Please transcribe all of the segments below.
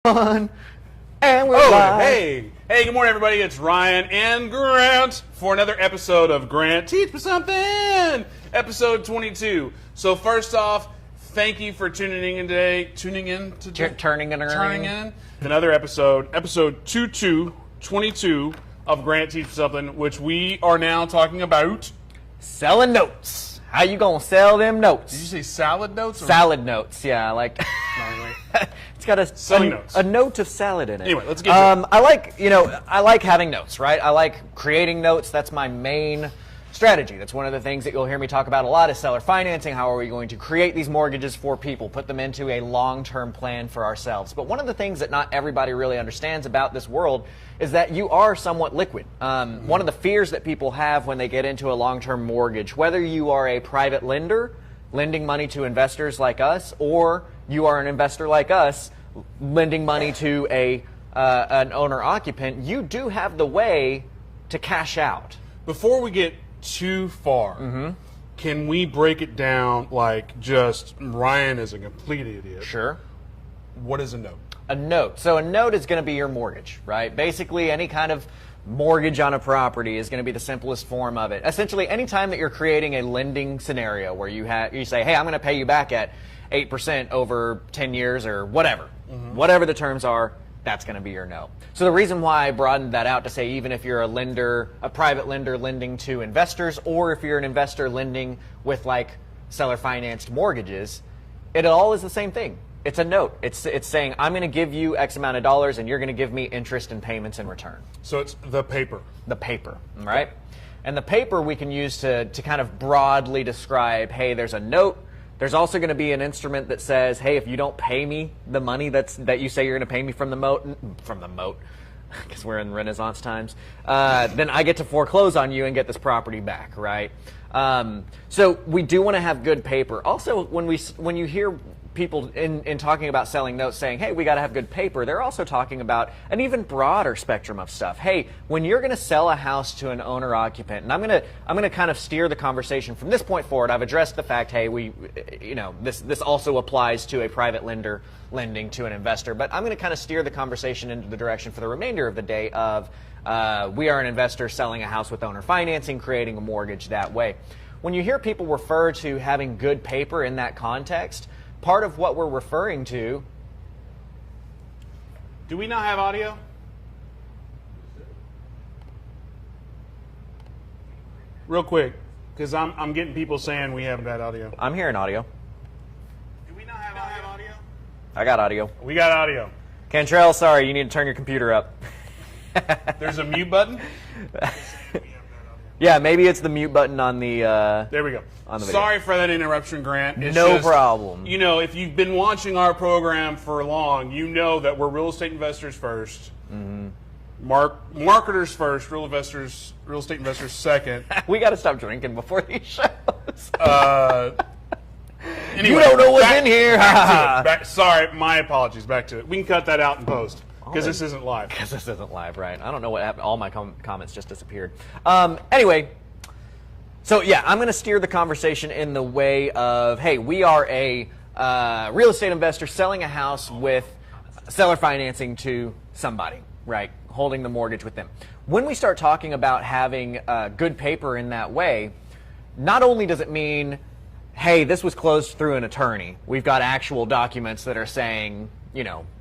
And we're live. Hey, good morning, everybody. It's Ryan and Grant for another episode of Grant Teach Me Something, episode 22. So first off, thank you for tuning in today. Turning in. Another episode 22 of Grant Teach Me Something, which we are now talking about Selling notes. How you gonna sell them notes? Did you say salad notes? Salad notes, yeah. Like it's got a note of salad in it. Anyway, let's get to it. I like having notes, right? I like creating notes. That's my main strategy. That's one of the things that you'll hear me talk about a lot is seller financing. How are we going to create these mortgages for people, put them into a long-term plan for ourselves? But one of the things that not everybody really understands about this world is that you are somewhat liquid. One of the fears that people have when they get into a long-term mortgage, whether you are a private lender lending money to investors like us, or you are an investor like us lending money to an owner-occupant, you do have the way to cash out. Before we get too far, can we break it down like just Ryan is a complete idiot? Sure. What is a note? A note. So a note is going to be your mortgage, right? Basically, any kind of mortgage on a property is going to be the simplest form of it. Essentially, anytime that you're creating a lending scenario where you say, hey, I'm going to pay you back at 8% over 10 years or whatever, whatever the terms are, that's going to be your note. So the reason why I broadened that out to say even if you're a private lender lending to investors, or if you're an investor lending with like seller financed mortgages, it all is the same thing. It's a note. It's saying I'm going to give you X amount of dollars and you're going to give me interest and payments in return. So it's the paper. The paper, right? And the paper we can use to kind of broadly describe, hey, there's a note. There's also going to be an instrument that says, hey, if you don't pay me the money that you say you're going to pay me from the moat, because we're in Renaissance times, then I get to foreclose on you and get this property back, right? So we do want to have good paper. Also, when you hear people in talking about selling notes saying, hey, we got to have good paper, they're also talking about an even broader spectrum of stuff. Hey, when you're going to sell a house to an owner occupant, and I'm going to kind of steer the conversation from this point forward. I've addressed the fact, hey, this also applies to a private lender lending to an investor, but I'm going to kind of steer the conversation into the direction for the remainder of the day of we are an investor selling a house with owner financing, creating a mortgage that way. When you hear people refer to having good paper in that context, part of what we're referring to... Do we not have audio? Real quick, because I'm getting people saying we haven't had audio. I'm hearing audio. Do we not have audio? I got audio. We got audio. Cantrell, sorry, you need to turn your computer up. There's a mute button? Yeah, maybe it's the mute button on the... there we go. On the video. Sorry for that interruption, Grant. No problem. You know, if you've been watching our program for long, you know that we're real estate investors first. Marketers first, real estate investors second. We got to stop drinking before these shows. Anyway, you don't know what's in here. Sorry, my apologies. Back to it. We can cut that out in post. Because this isn't live. Because this isn't live, right? I don't know what happened. All my comments just disappeared. Anyway, so yeah, I'm going to steer the conversation in the way of, hey, we are a real estate investor selling a house with seller financing to somebody, right? Holding the mortgage with them. When we start talking about having good paper in that way, not only does it mean, hey, this was closed through an attorney. We've got actual documents that are saying,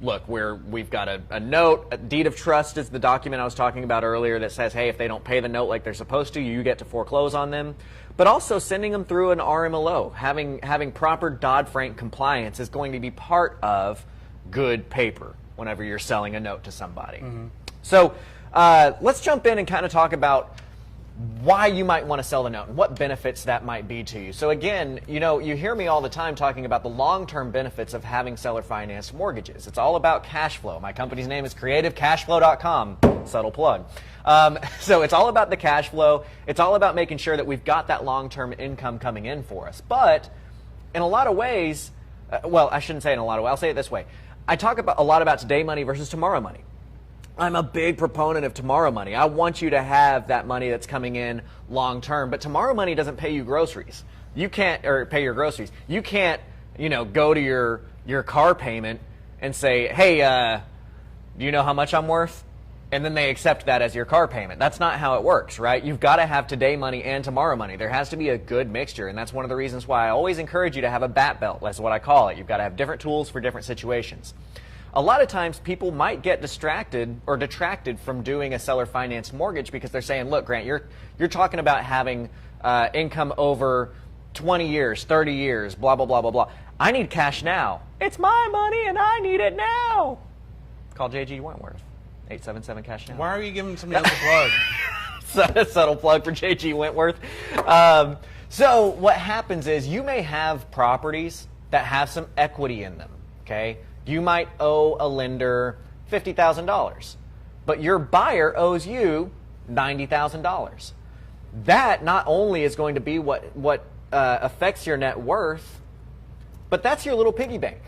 look, we've got a note. A deed of trust is the document I was talking about earlier that says, hey, if they don't pay the note like they're supposed to, you get to foreclose on them. But also sending them through an RMLO, having proper Dodd-Frank compliance is going to be part of good paper whenever you're selling a note to somebody. So let's jump in and kind of talk about why you might want to sell the note and what benefits that might be to you. So again, you hear me all the time talking about the long-term benefits of having seller-financed mortgages. It's all about cash flow. My company's name is CreativeCashFlow.com. Subtle plug. So it's all about the cash flow. It's all about making sure that we've got that long-term income coming in for us. But in a lot of ways, well, I shouldn't say in a lot of ways. I'll say it this way. I talk a lot about today money versus tomorrow money. I'm a big proponent of tomorrow money. I want you to have that money that's coming in long term, but tomorrow money doesn't pay you groceries. You can't, or pay your groceries. You can't, go to your car payment and say, hey, do you know how much I'm worth? And then they accept that as your car payment. That's not how it works, right? You've got to have today money and tomorrow money. There has to be a good mixture, and that's one of the reasons why I always encourage you to have a bat belt. That's what I call it. You've got to have different tools for different situations. A lot of times people might get distracted or detracted from doing a seller financed mortgage because they're saying, look, Grant, you're talking about having income over 20 years, 30 years, blah, blah, blah, blah, blah. I need cash now. It's my money and I need it now. Call J.G. Wentworth. 877-CASH-NOW. Why are you giving somebody else a plug? Subtle plug for J.G. Wentworth. So what happens is you may have properties that have some equity in them, okay? You might owe a lender $50,000, but your buyer owes you $90,000. That not only is going to be what affects your net worth, but that's your little piggy bank.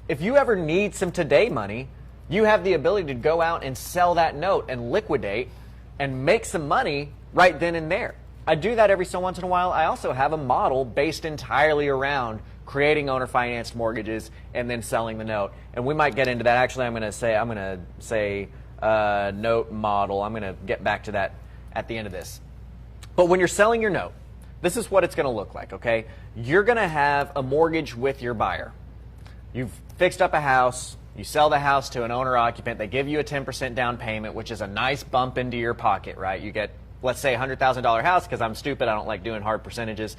If you ever need some today money, you have the ability to go out and sell that note and liquidate and make some money right then and there. I do that every so once in a while. I also have a model based entirely around creating owner-financed mortgages and then selling the note. And we might get into that. Actually, I'm going to say note model. I'm going to get back to that at the end of this. But when you're selling your note, this is what it's going to look like, okay? You're going to have a mortgage with your buyer. You've fixed up a house. You sell the house to an owner-occupant. They give you a 10% down payment, which is a nice bump into your pocket, right? You get, let's say, a $100,000 house, because I'm stupid. I don't like doing hard percentages.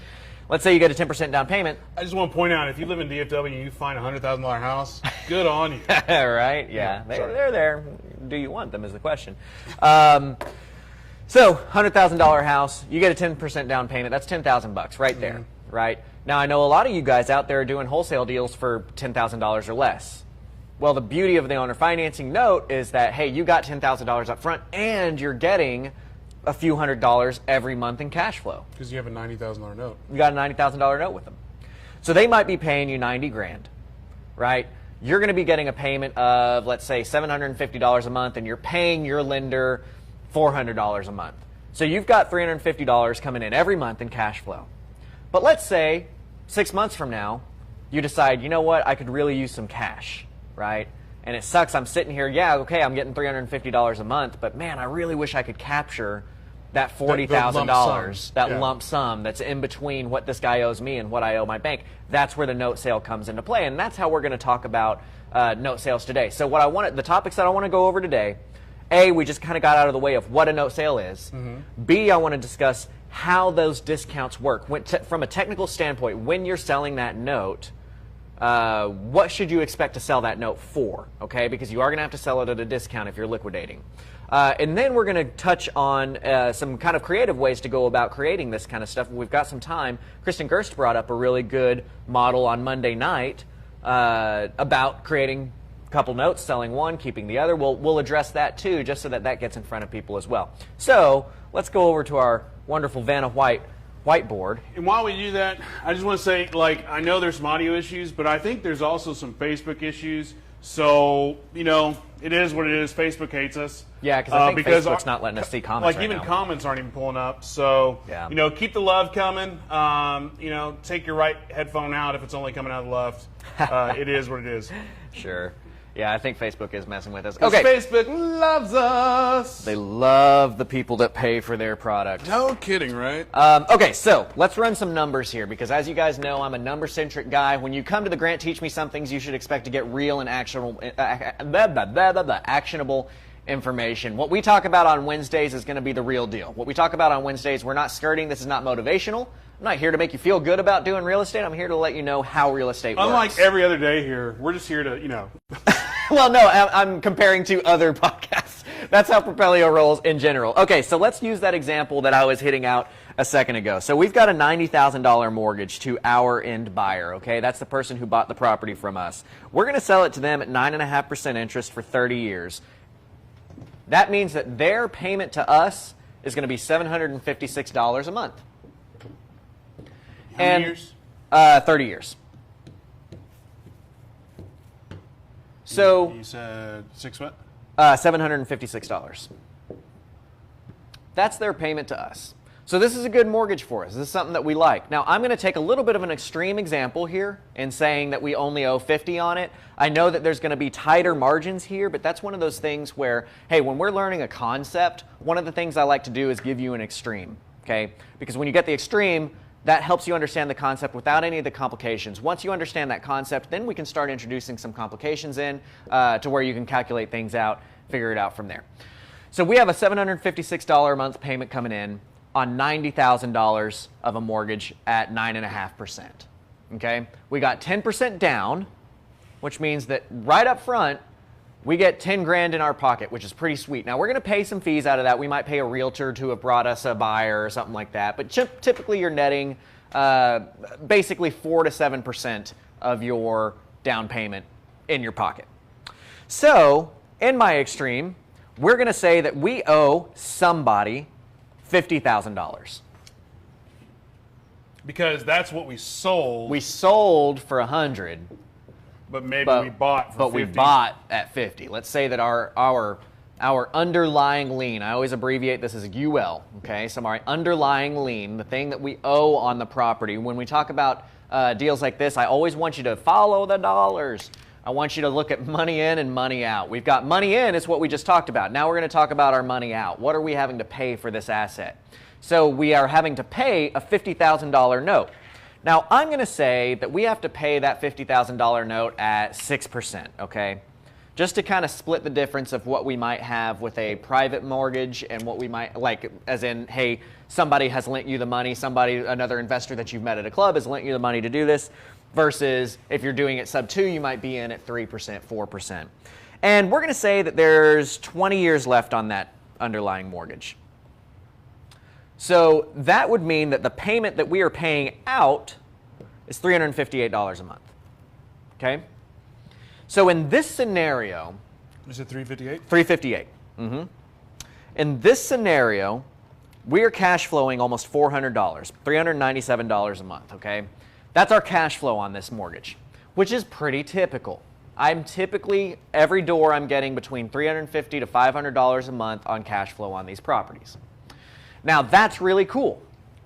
Let's say you get a 10% down payment. I just want to point out, if you live in DFW and you find a $100,000 house, good on you. Right? Yeah. They're there. Do you want them is the question. So, $100,000 house, you get a 10% down payment. That's $10,000 right there, right? Now, I know a lot of you guys out there are doing wholesale deals for $10,000 or less. Well, the beauty of the owner financing note is that, hey, you got $10,000 up front and you're getting a few $100s every month in cash flow. Because you have a $90,000 note. You got a $90,000 note with them. So they might be paying you $90,000, right? You're going to be getting a payment of, let's say, $750 a month, and you're paying your lender $400 a month. So you've got $350 coming in every month in cash flow. But let's say 6 months from now, you decide, you know what, I could really use some cash, right? And it sucks, I'm sitting here, yeah, okay, I'm getting $350 a month, but man, I really wish I could capture that $40,000, that lump sum that's in between what this guy owes me and what I owe my bank. That's where the note sale comes into play, and that's how we're going to talk about note sales today. So the topics that I want to go over today, A, we just kind of got out of the way of what a note sale is. B, I want to discuss how those discounts work. From a technical standpoint, when you're selling that note, what should you expect to sell that note for, okay? Because you are going to have to sell it at a discount if you're liquidating. And then we're going to touch on some kind of creative ways to go about creating this kind of stuff. We've got some time. Kristen Gerst brought up a really good model on Monday night about creating a couple notes, selling one, keeping the other. We'll address that too, just so that gets in front of people as well. So let's go over to our wonderful Vanna White whiteboard. And while we do that, I just want to say, I know there's some audio issues, but I think there's also some Facebook issues. So, it is what it is. Facebook hates us. Yeah, because I think Facebook's not letting us see comments right even now. Comments aren't even pulling up. So, yeah. Keep the love coming. Take your right headphone out if it's only coming out of the left. It is what it is. Sure. Yeah, I think Facebook is messing with us. Okay. Facebook loves us. They love the people that pay for their product. No kidding, right? Okay, so let's run some numbers here, because as you guys know, I'm a number-centric guy. When you come to the Grant Teach Me Somethings, you should expect to get real and actionable information. What we talk about on Wednesdays is going to be the real deal. What we talk about on Wednesdays, we're not skirting. This is not motivational. I'm not here to make you feel good about doing real estate. I'm here to let you know how real estate works. Unlike every other day here, we're just here to, Well, no, I'm comparing to other podcasts. That's how Propelio rolls in general. Okay, so let's use that example that I was hitting out a second ago. So we've got a $90,000 mortgage to our end buyer, okay? That's the person who bought the property from us. We're going to sell it to them at 9.5% interest for 30 years. That means that their payment to us is going to be $756 a month. How many years? 30 years. So you said $756. That's their payment to us. So this is a good mortgage for us. This is something that we like. Now, I'm going to take a little bit of an extreme example here in saying that we only owe 50 on it. I know that there's going to be tighter margins here, but that's one of those things where, hey, when we're learning a concept, one of the things I like to do is give you an extreme, okay? Because when you get the extreme, that helps you understand the concept without any of the complications. Once you understand that concept, then we can start introducing some complications in to where you can calculate things out, figure it out from there. So we have a $756 a month payment coming in on $90,000 of a mortgage at 9.5%. Okay? We got 10% down, which means that right up front, we get 10 grand in our pocket, which is pretty sweet. Now, we're going to pay some fees out of that. We might pay a realtor to have brought us a buyer or something like that. But typically, you're netting basically 4 to 7% of your down payment in your pocket. So, in my extreme, we're going to say that we owe somebody $50,000. Because that's what we sold. We sold for 100. But maybe we bought for 50. We bought at 50. Let's say that our underlying lien, I always abbreviate this as UL, okay? So our underlying lien, the thing that we owe on the property. When we talk about deals like this, I always want you to follow the dollars. I want you to look at money in and money out. We've got money in, it's what we just talked about. Now we're going to talk about our money out. What are we having to pay for this asset? So we are having to pay a $50,000 note. Now I'm going to say that we have to pay that $50,000 note at 6%, okay? Just to kind of split the difference of what we might have with a private mortgage and what we might, like, as in, hey, somebody has lent you the money, another investor that you've met at a club has lent you the money to do this, versus if you're doing it sub 2, you might be in at 3%, 4%. And we're going to say that there's 20 years left on that underlying mortgage. So that would mean that the payment that we are paying out is $358 a month. Okay? So in this scenario... Is it $358? $358. Mm-hmm. In this scenario, we are cash flowing almost $400, $397 a month, okay? That's our cash flow on this mortgage, which is pretty typical. I'm typically, every door I'm getting between $350 to $500 a month on cash flow on these properties. Now that's really cool.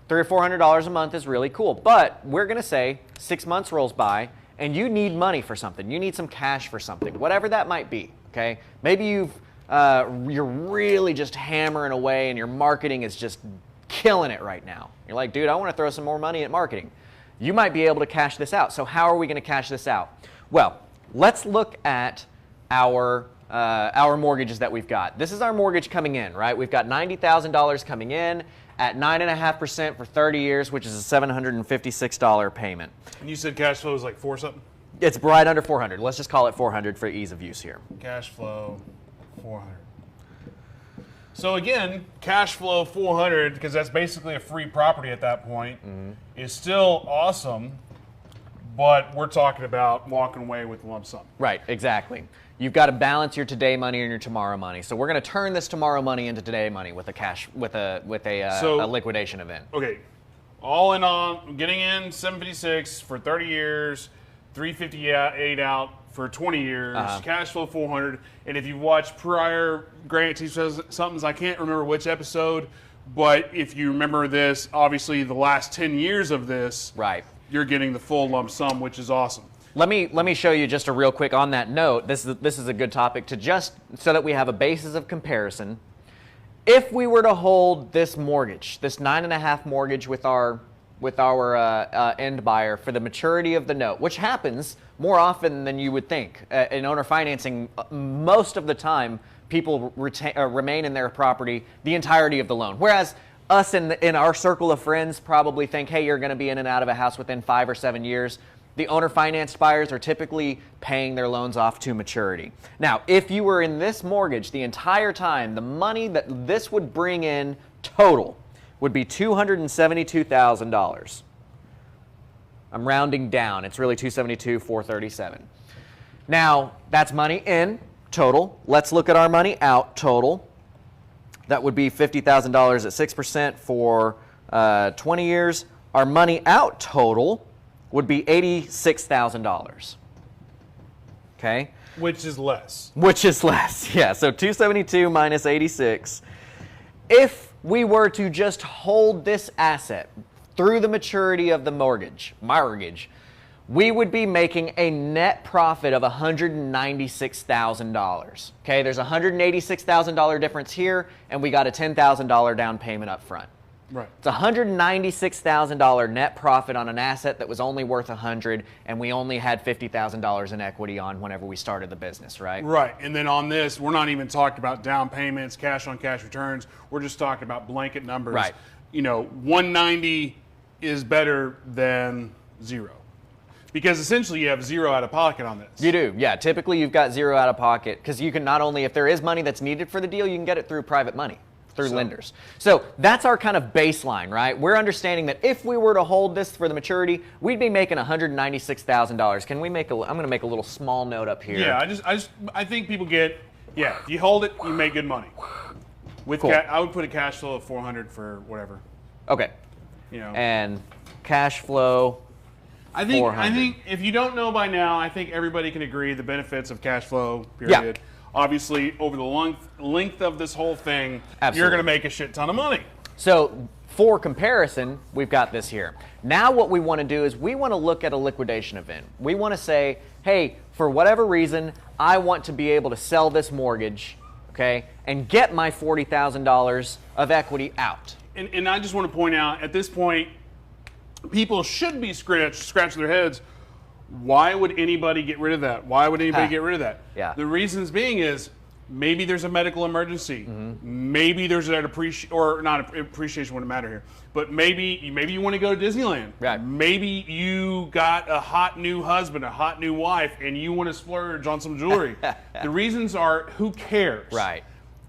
$300 or $400 a month is really cool, but we're going to say 6 months rolls by and you need money for something. You need some cash for something, whatever that might be, okay? Maybe you're really just hammering away and your marketing is just killing it right now. You're like, dude, I want to throw some more money at marketing. You might be able to cash this out. So how are we going to cash this out? Well, let's look at our mortgages that we've got. This is our mortgage coming in, right? We've got $90,000 coming in at 9.5% for 30 years, which is a $756 payment. And you said cash flow is like 4 something? It's right under 400. Let's just call it 400 for ease of use here. Cash flow 400. So again, cash flow 400, because that's basically a free property at that point, is still awesome, but we're talking about walking away with a lump sum. Right, exactly. You've got to balance your today money and your tomorrow money. So we're going to turn this tomorrow money into today money with a liquidation event. Okay, all in on, getting in 756 for 30 years, 358 out for 20 years, cash flow 400. And if you've watched prior Grant Teaches Somethings, I can't remember which episode, but if you remember this, obviously the last 10 years of this, right, you're getting the full lump sum, which is awesome. Let me show you just a real quick on that note. This is a good topic to just so that we have a basis of comparison. If we were to hold this mortgage, this 9.5 mortgage with our end buyer for the maturity of the note, which happens more often than you would think. In owner financing, most of the time, people remain in their property the entirety of the loan. Whereas us in our circle of friends probably think, hey, you're going to be in and out of a house within 5 or 7 years. The owner financed buyers are typically paying their loans off to maturity. Now, if you were in this mortgage the entire time, the money that this would bring in total would be $272,000. I'm rounding down. It's really $272,437. Now, that's money in total. Let's look at our money out total. That would be $50,000 at 6% for 20 years. Our money out total would be $86,000. Okay? Which is less. Which is less, yeah. So 272 minus 86 if we were to just hold this asset through the maturity of the mortgage, we would be making a net profit of $196,000. Okay, there's a $186,000 difference here, and we got a $10,000 down payment up front. Right. It's a $196,000 net profit on an asset that was only worth $100,000, and we only had $50,000 in equity on whenever we started the business, right? Right. And then on this, we're not even talking about down payments, cash on cash returns. We're just talking about blanket numbers. Right. 190 is better than 0. Because essentially you have 0 out of pocket on this. You do, yeah. Typically you've got 0 out of pocket because you can not only, if there is money that's needed for the deal, you can get it through private money, through lenders. So that's our kind of baseline, right? We're understanding that if we were to hold this for the maturity, we'd be making $196,000. Can we make I'm going to make a little small note up here. Yeah, I think people get, if you hold it, you make good money. With cool. I would put a cash flow of 400 for whatever. Okay. And cash flow. I think if you don't know by now, I think everybody can agree the benefits of cash flow, period. Yeah. Obviously, over the length of this whole thing, Absolutely. You're going to make a shit ton of money. So for comparison, we've got this here. Now what we want to do is we want to look at a liquidation event. We want to say, hey, for whatever reason, I want to be able to sell this mortgage, okay, and get my $40,000 of equity out. And I just want to point out, at this point, people should be scratching their heads. Why would anybody get rid of that? Why would anybody get rid of that? Yeah. The reasons being is maybe there's a medical emergency. Maybe there's an appreciation wouldn't matter here. But maybe you want to go to Disneyland. Right. Maybe you got a hot new husband, a hot new wife, and you want to splurge on some jewelry. The reasons are, who cares? Right.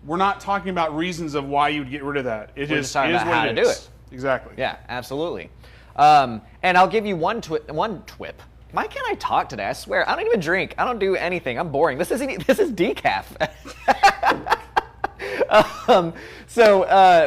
We're not talking about reasons of why you would get rid of that. We're just talking about how to do it. Exactly. Yeah, absolutely. And I'll give you one twip. Why can't I talk today? I swear, I don't even drink. I don't do anything. I'm boring. This is decaf.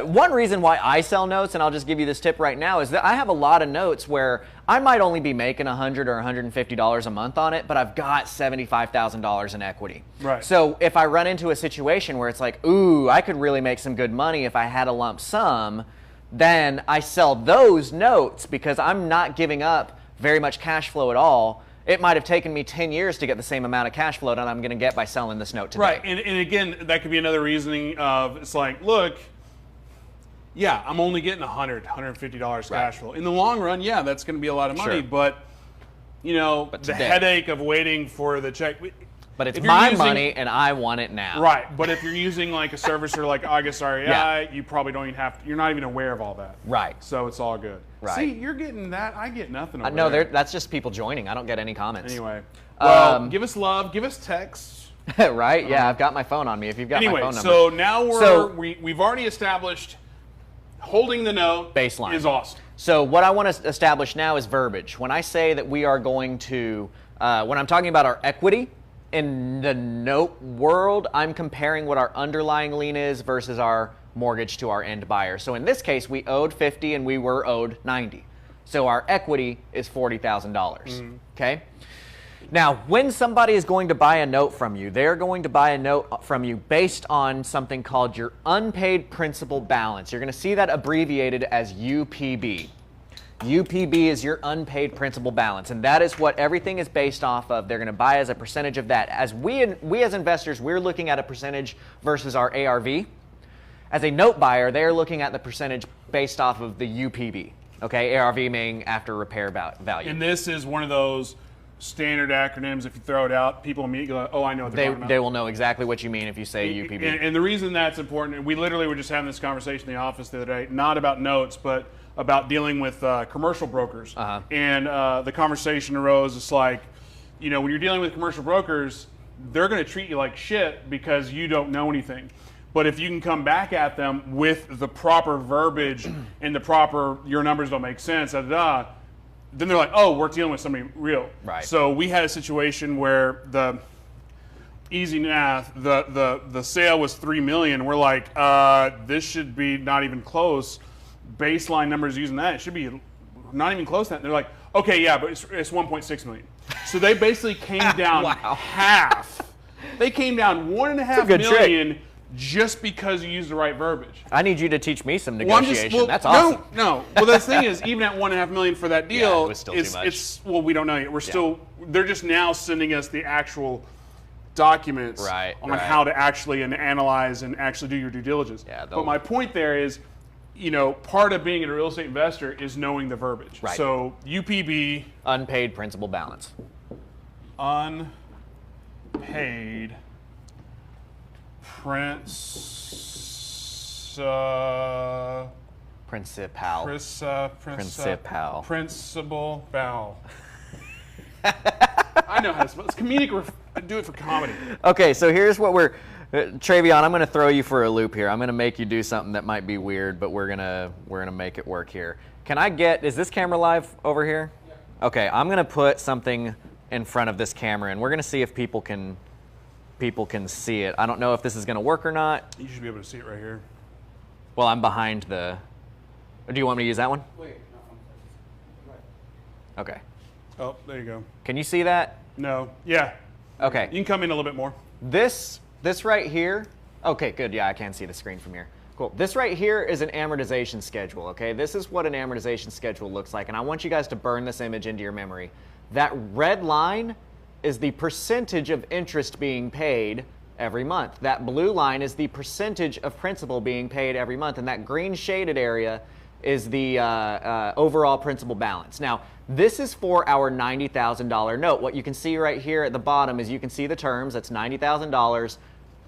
One reason why I sell notes, and I'll just give you this tip right now, is that I have a lot of notes where I might only be making $100 or $150 a month on it, but I've got $75,000 in equity. Right. So if I run into a situation where it's like, ooh, I could really make some good money if I had a lump sum, then I sell those notes because I'm not giving up very much cash flow at all. It might have taken me 10 years to get the same amount of cash flow that I'm going to get by selling this note today. Right, and again, that could be another reasoning of, it's like, look, yeah, I'm only getting $100, $150 cash flow. In the long run, yeah, that's going to be a lot of money, Sure. but the headache of waiting for the check. But it's my money, and I want it now. Right, but if you're using like a servicer like August REI, you probably don't even have to, you're not even aware of all that. Right. So it's all good. Right. See, you're getting that, I get nothing over No, there. that's just people joining. I don't get any comments. Anyway, well, give us love, give us texts. Right? Yeah, I've got my phone on me. If you've got my phone number. So now we've already established holding the note baseline is awesome. So what I want to establish now is verbiage. When I say that we are going to, when I'm talking about our equity, in the note world, I'm comparing what our underlying lien is versus our mortgage to our end buyer. So in this case, we owed $50 and we were owed $90. So our equity is $40,000. Okay? Now, when somebody is going to buy a note from you, they're going to buy a note from you based on something called your unpaid principal balance. You're going to see that abbreviated as UPB. UPB is your unpaid principal balance, and that is what everything is based off of. They're going to buy as a percentage of that. As we as investors, we're looking at a percentage versus our ARV. As a note buyer, they're looking at the percentage based off of the UPB. Okay, ARV meaning after repair value. And this is one of those standard acronyms. If you throw it out, people immediately go, oh, I know what they're talking about. They will know exactly what you mean if you say UPB. And the reason that's important, and we literally were just having this conversation in the office the other day, not about notes, but about dealing with commercial brokers. And the conversation arose, it's like, when you're dealing with commercial brokers, they're going to treat you like shit because you don't know anything. But if you can come back at them with the proper verbiage and the proper, your numbers don't make sense, then they're like, oh, we're dealing with somebody real. Right. So we had a situation where easy math, the sale was $3 million. We're like, this should be not even close. Baseline numbers using that, it should be not even close to that. And they're like, okay, yeah, but it's 1.6 million. So they basically came down half. They came down $1.5 million just because you use the right verbiage. I need you to teach me some Well, negotiation. That's awesome. No. Well, the thing is, even at $1.5 million for that deal, Yeah, it was still too much. it's well, we don't know yet. We're still. They're just now sending us the actual documents on how to actually analyze and actually do your due diligence. Yeah, but my point there is, part of being a real estate investor is knowing the verbiage. Right. So UPB, unpaid principal balance. Unpaid Principal. Principal Val. I know how to spell. It's comedic. Do it for comedy. Okay, so here's what we're... Travion, I'm going to throw you for a loop here. I'm going to make you do something that might be weird, but we're gonna make it work here. Can I get... Is this camera live over here? Yeah. Okay, I'm going to put something in front of this camera, and we're going to see if people can see it. I don't know if this is going to work or not. You should be able to see it right here. Well, I'm behind the... Do you want me to use that one? Wait, no. Okay. Oh, there you go. Can you see that? No. Yeah. Okay. You can come in a little bit more. This right here... Okay, good. Yeah, I can see the screen from here. Cool. This right here is an amortization schedule, okay? This is what an amortization schedule looks like, and I want you guys to burn this image into your memory. That red line is the percentage of interest being paid every month. That blue line is the percentage of principal being paid every month, and that green shaded area is the overall principal balance. Now, this is for our $90,000 note. What you can see right here at the bottom is you can see the terms. That's $90,000,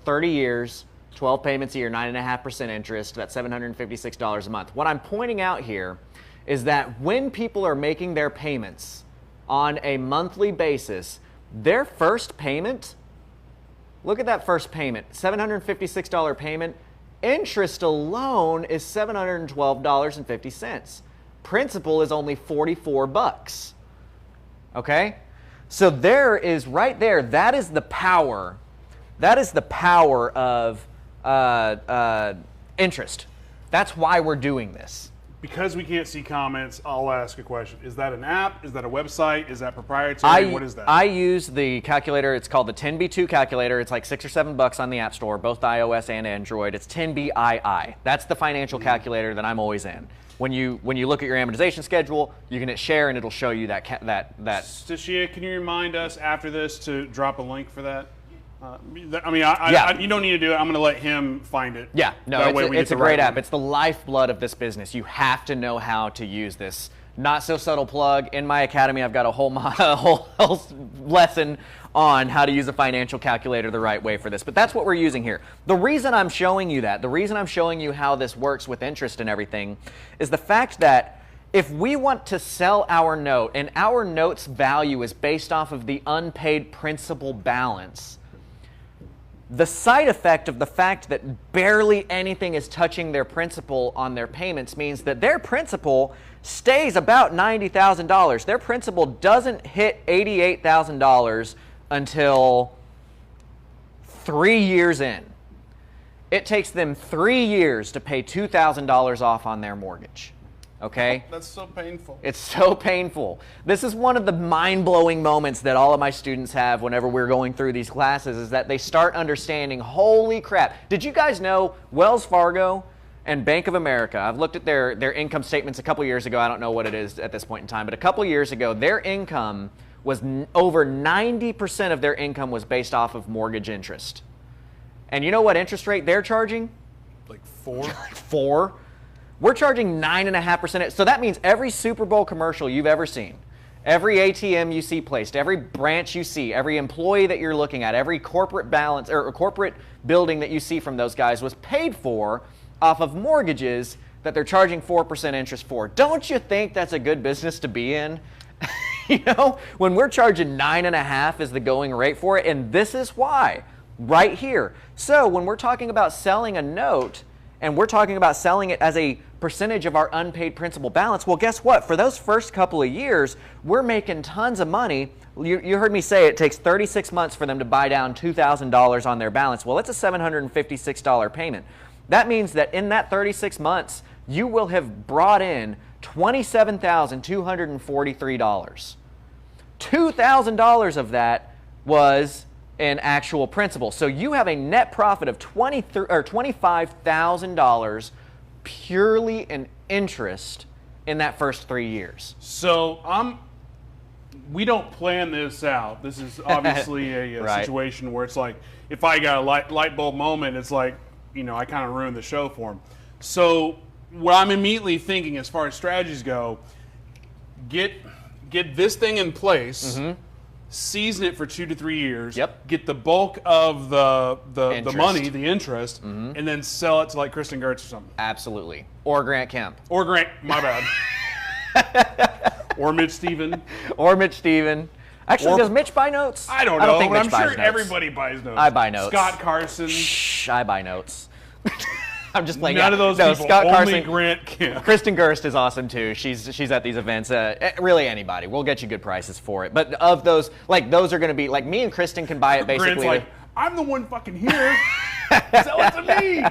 30 years, 12 payments a year, 9.5% interest. That's $756 a month. What I'm pointing out here is that when people are making their payments on a monthly basis, their first payment, look at that first payment, $756 payment. Interest alone is $712.50. Principal is only $44. Okay? So there is right there, that is the power. That is the power of interest. That's why we're doing this. Because we can't see comments, I'll ask a question. Is that an app? Is that a website? Is that proprietary? What is that? I use the calculator. It's called the 10B2 calculator. It's like $6 or $7 on the App Store, both iOS and Android. It's 10BII. That's the financial calculator that I'm always in. When you look at your amortization schedule, you can hit share and it'll show you that. Stashia, can you remind us after this to drop a link for that? You don't need to do it. I'm going to let him find it. Yeah, no, it's a great app. It's the lifeblood of this business. You have to know how to use this. Not so subtle plug. In my academy, I've got a whole lesson on how to use a financial calculator the right way for this. But that's what we're using here. The reason I'm showing you that, the reason I'm showing you how this works with interest and everything, is the fact that if we want to sell our note, and our note's value is based off of the unpaid principal balance, the side effect of the fact that barely anything is touching their principal on their payments means that their principal stays about $90,000. Their principal doesn't hit $88,000 until 3 years in. It takes them 3 years to pay $2,000 off on their mortgage. Okay? That's so painful. It's so painful. This is one of the mind-blowing moments that all of my students have whenever we're going through these classes, is that they start understanding, holy crap. Did you guys know Wells Fargo and Bank of America, I've looked at their income statements a couple years ago. I don't know what it is at this point in time, but a couple years ago, their income was over 90% of their income was based off of mortgage interest. And you know what interest rate they're charging? Like 4? 4? We're charging 9.5%. So that means every Super Bowl commercial you've ever seen, every ATM you see placed, every branch you see, every employee that you're looking at, every corporate balance or corporate building that you see from those guys was paid for off of mortgages that they're charging 4% interest for. Don't you think that's a good business to be in? You know, when we're charging 9.5% is the going rate for it, and this is why, right here. So when we're talking about selling a note, and we're talking about selling it as a percentage of our unpaid principal balance, well, guess what? For those first couple of years, we're making tons of money. You heard me say it takes 36 months for them to buy down $2,000 on their balance. Well, it's a $756 payment. That means that in that 36 months, you will have brought in $27,243. $2,000 of that was in actual principal. So you have a net profit of $25,000 purely in interest in that first 3 years. So we don't plan this out. This is obviously a Right. situation where it's like, if I got a light bulb moment, it's like, I kind of ruined the show for him. So what I'm immediately thinking as far as strategies go, get this thing in place, season it for 2 to 3 years, Yep. get the bulk of the Interest. money, the interest, and then sell it to like Kristen Gertz or something. Absolutely. Or Grant Kemp. Or Grant, my bad. Or Mitch Stephen. Or Mitch Stephen. Actually, Or- does Mitch buy notes? I don't know, I don't think but Mitch I'm buys sure notes. everybody buys notes. I buy notes. Scott Carson. Shh, I buy notes. I'm just playing. None of those no, people. Scott Only Carson. Grant Kemp. Kristen Gerst is awesome too. She's at these events. Really anybody. We'll get you good prices for it. But of those, those are going to be me and Kristen can buy it basically. Grant's like, I'm the one fucking here. Sell it to me.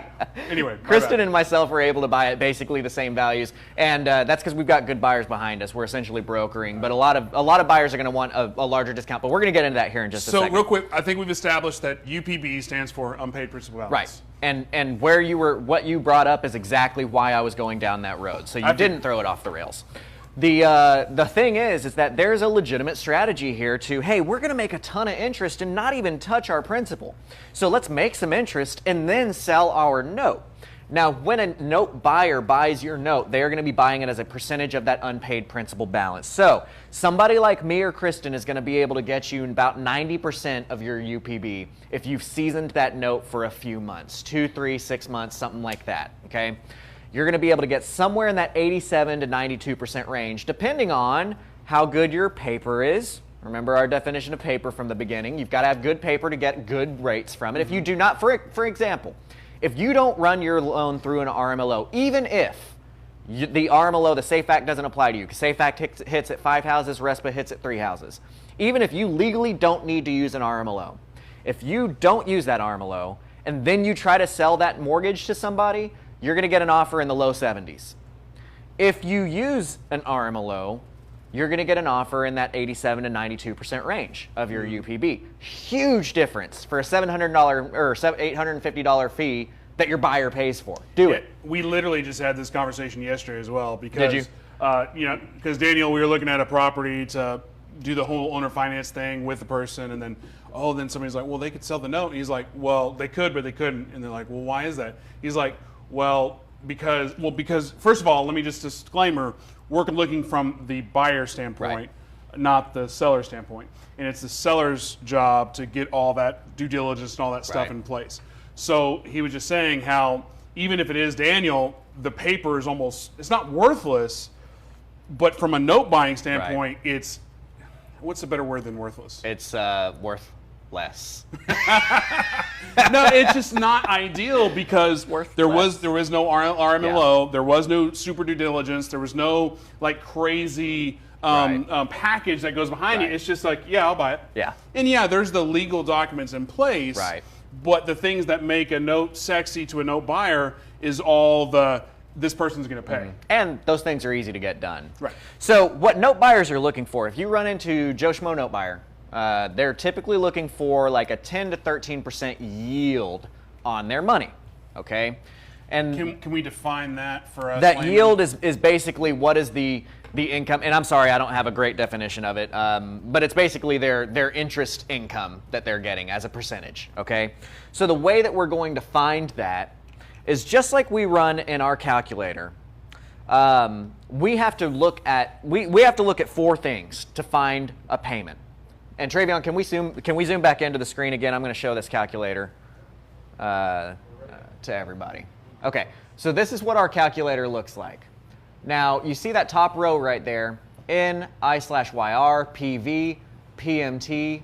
Anyway, my Kristen bad. and myself were able to buy it basically the same values, and that's because we've got good buyers behind us. We're essentially brokering, but a lot of buyers are going to want a larger discount. But we're going to get into that here in just a So second. real quick, I think we've established that UPB stands for unpaid principal balance. Right. And what you brought up is exactly why I was going down that road. So you didn't throw it off the rails. The thing is that there's a legitimate strategy here to, hey, we're going to make a ton of interest and not even touch our principal. So let's make some interest and then sell our note. Now, when a note buyer buys your note, they are going to be buying it as a percentage of that unpaid principal balance. So somebody like me or Kristen is going to be able to get you about 90% of your UPB if you've seasoned that note for a few months, 2, 3, 6 months, something like that, okay? You're going to be able to get somewhere in that 87 to 92% range, depending on how good your paper is. Remember our definition of paper from the beginning. You've got to have good paper to get good rates from it. If you do not, for example, if you don't run your loan through an RMLO, even if the RMLO, the SAFE Act doesn't apply to you, because SAFE Act hits at 5 houses, RESPA hits at 3 houses. Even if you legally don't need to use an RMLO, if you don't use that RMLO, and then you try to sell that mortgage to somebody, you're going to get an offer in the low 70s. If you use an RMLO, you're going to get an offer in that 87 to 92% range of your UPB. Huge difference for a $700 or $850 fee that your buyer pays for. Do it. We literally just had this conversation yesterday as well because, Did because Daniel, we were looking at a property to do the whole owner finance thing with the person, and then somebody's like, well, they could sell the note. And he's like, well, they could, but they couldn't. And they're like, well, why is that? He's like, because first of all, let me just disclaimer, we're looking from the buyer standpoint, not the seller standpoint. And it's the seller's job to get all that due diligence and all that stuff in place. So he was just saying how even if it is Daniel, the paper is it's not worthless, but from a note buying standpoint, it's, what's a better word than worthless? It's worth less. No, it's just not ideal because there was no RMLO, there was no super due diligence, there was no crazy package that goes behind it. It's just like, yeah, I'll buy it. Yeah. And yeah, there's the legal documents in place. Right. But the things that make a note sexy to a note buyer is this person's going to pay. And those things are easy to get done. Right. So what note buyers are looking for, if you run into Joe Schmo note buyer, they're typically looking for a 10 to 13% yield on their money, okay? And Can we define that for us? that laymen? yield is basically what is the income, and I'm sorry, I don't have a great definition of it, but it's basically their interest income that they're getting as a percentage, okay? So the way that we're going to find that is just like we run in our calculator. We have to look at 4 things to find a payment. And Travion, can we zoom back into the screen again? I'm going to show this calculator to everybody. Okay, so this is what our calculator looks like. Now, you see that top row right there, N, I/YR, PV, PMT,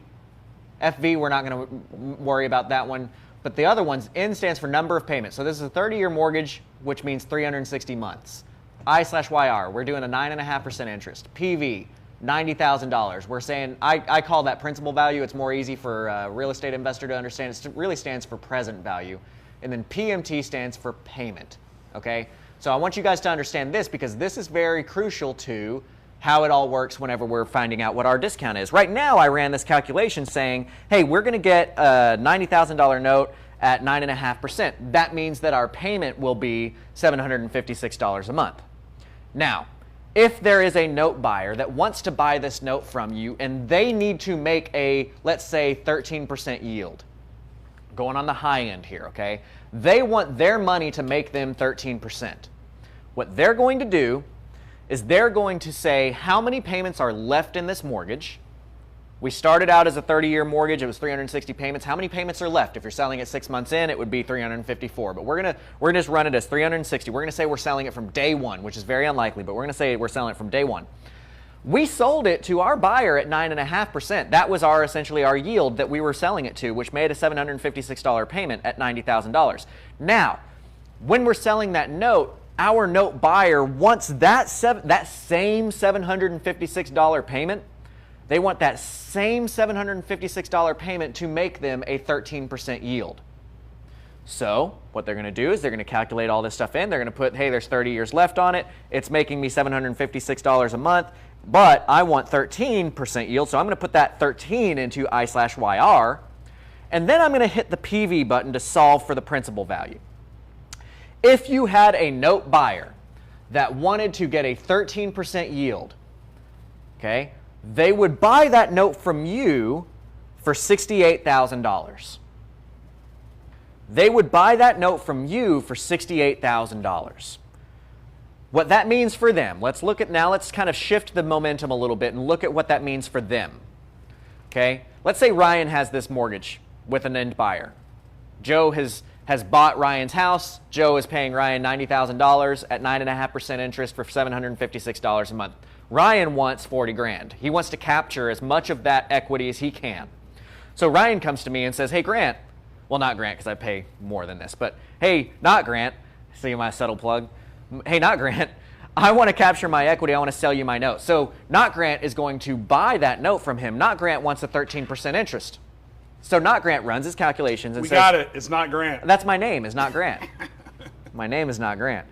FV, we're not going to worry about that one. But the other ones, N stands for number of payments. So this is a 30-year mortgage, which means 360 months. I/YR, we're doing a 9.5% interest. PV, $90,000. We're saying, I call that principal value. It's more easy for a real estate investor to understand. It really stands for present value. And then PMT stands for payment, okay? So I want you guys to understand this because this is very crucial to how it all works whenever we're finding out what our discount is. Right now, I ran this calculation saying, hey, we're going to get a $90,000 note at 9.5%. That means that our payment will be $756 a month. Now, if there is a note buyer that wants to buy this note from you and they need to make a, let's say, 13% yield, going on the high end here, okay? They want their money to make them 13%. What they're going to do is they're going to say how many payments are left in this mortgage. We started out as a 30-year mortgage. It was 360 payments. How many payments are left? If you're selling it 6 months in, it would be 354. But we're gonna just run it as 360. We're gonna say we're selling it from day one, which is very unlikely, but we're gonna say we're selling it from day one. We sold it to our buyer at 9.5%. That was essentially our yield that we were selling it to, which made a $756 payment at $90,000. Now, when we're selling that note, our note buyer wants that same $756 payment. They want that same $756 payment to make them a 13% yield. So what they're going to do is they're going to calculate all this stuff in. They're going to put, hey, there's 30 years left on it. It's making me $756 a month, but I want 13% yield, so I'm going to put that 13 into I/YR, and then I'm going to hit the PV button to solve for the principal value. If you had a note buyer that wanted to get a 13% yield, okay, they would buy that note from you for $68,000. They would buy that note from you for $68,000. What that means for them, let's kind of shift the momentum a little bit and look at what that means for them. Okay? Let's say Ryan has this mortgage with an end buyer. Joe has bought Ryan's house. Joe is paying Ryan $90,000 at 9.5% interest for $756 a month. Ryan wants 40 grand. He wants to capture as much of that equity as he can. So Ryan comes to me and says, hey, Grant, well, not Grant because I pay more than this, but hey, not Grant, see my subtle plug, hey, not Grant, I want to capture my equity, I want to sell you my note. So not Grant is going to buy that note from him. Not Grant wants a 13% interest. So not Grant runs his calculations and says, we got it, it's not Grant. That's my name, is not Grant. My name is not Grant.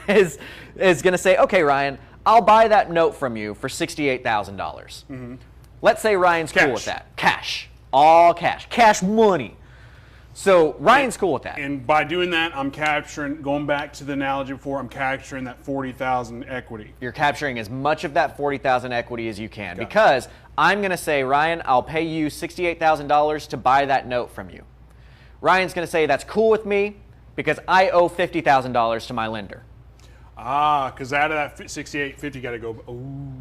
Is going to say, okay, Ryan, I'll buy that note from you for $68,000. Mm-hmm. Let's say Ryan's cool with that. Cash. All cash. Cash money. So Ryan's cool with that. And by doing that, I'm capturing, going back to the analogy before, I'm capturing that 40,000 equity. You're capturing as much of that 40,000 equity as you can because I'm going to say, Ryan, I'll pay you $68,000 to buy that note from you. Ryan's going to say that's cool with me because I owe $50,000 to my lender. Ah, because out of that 6850 got to go. Ooh.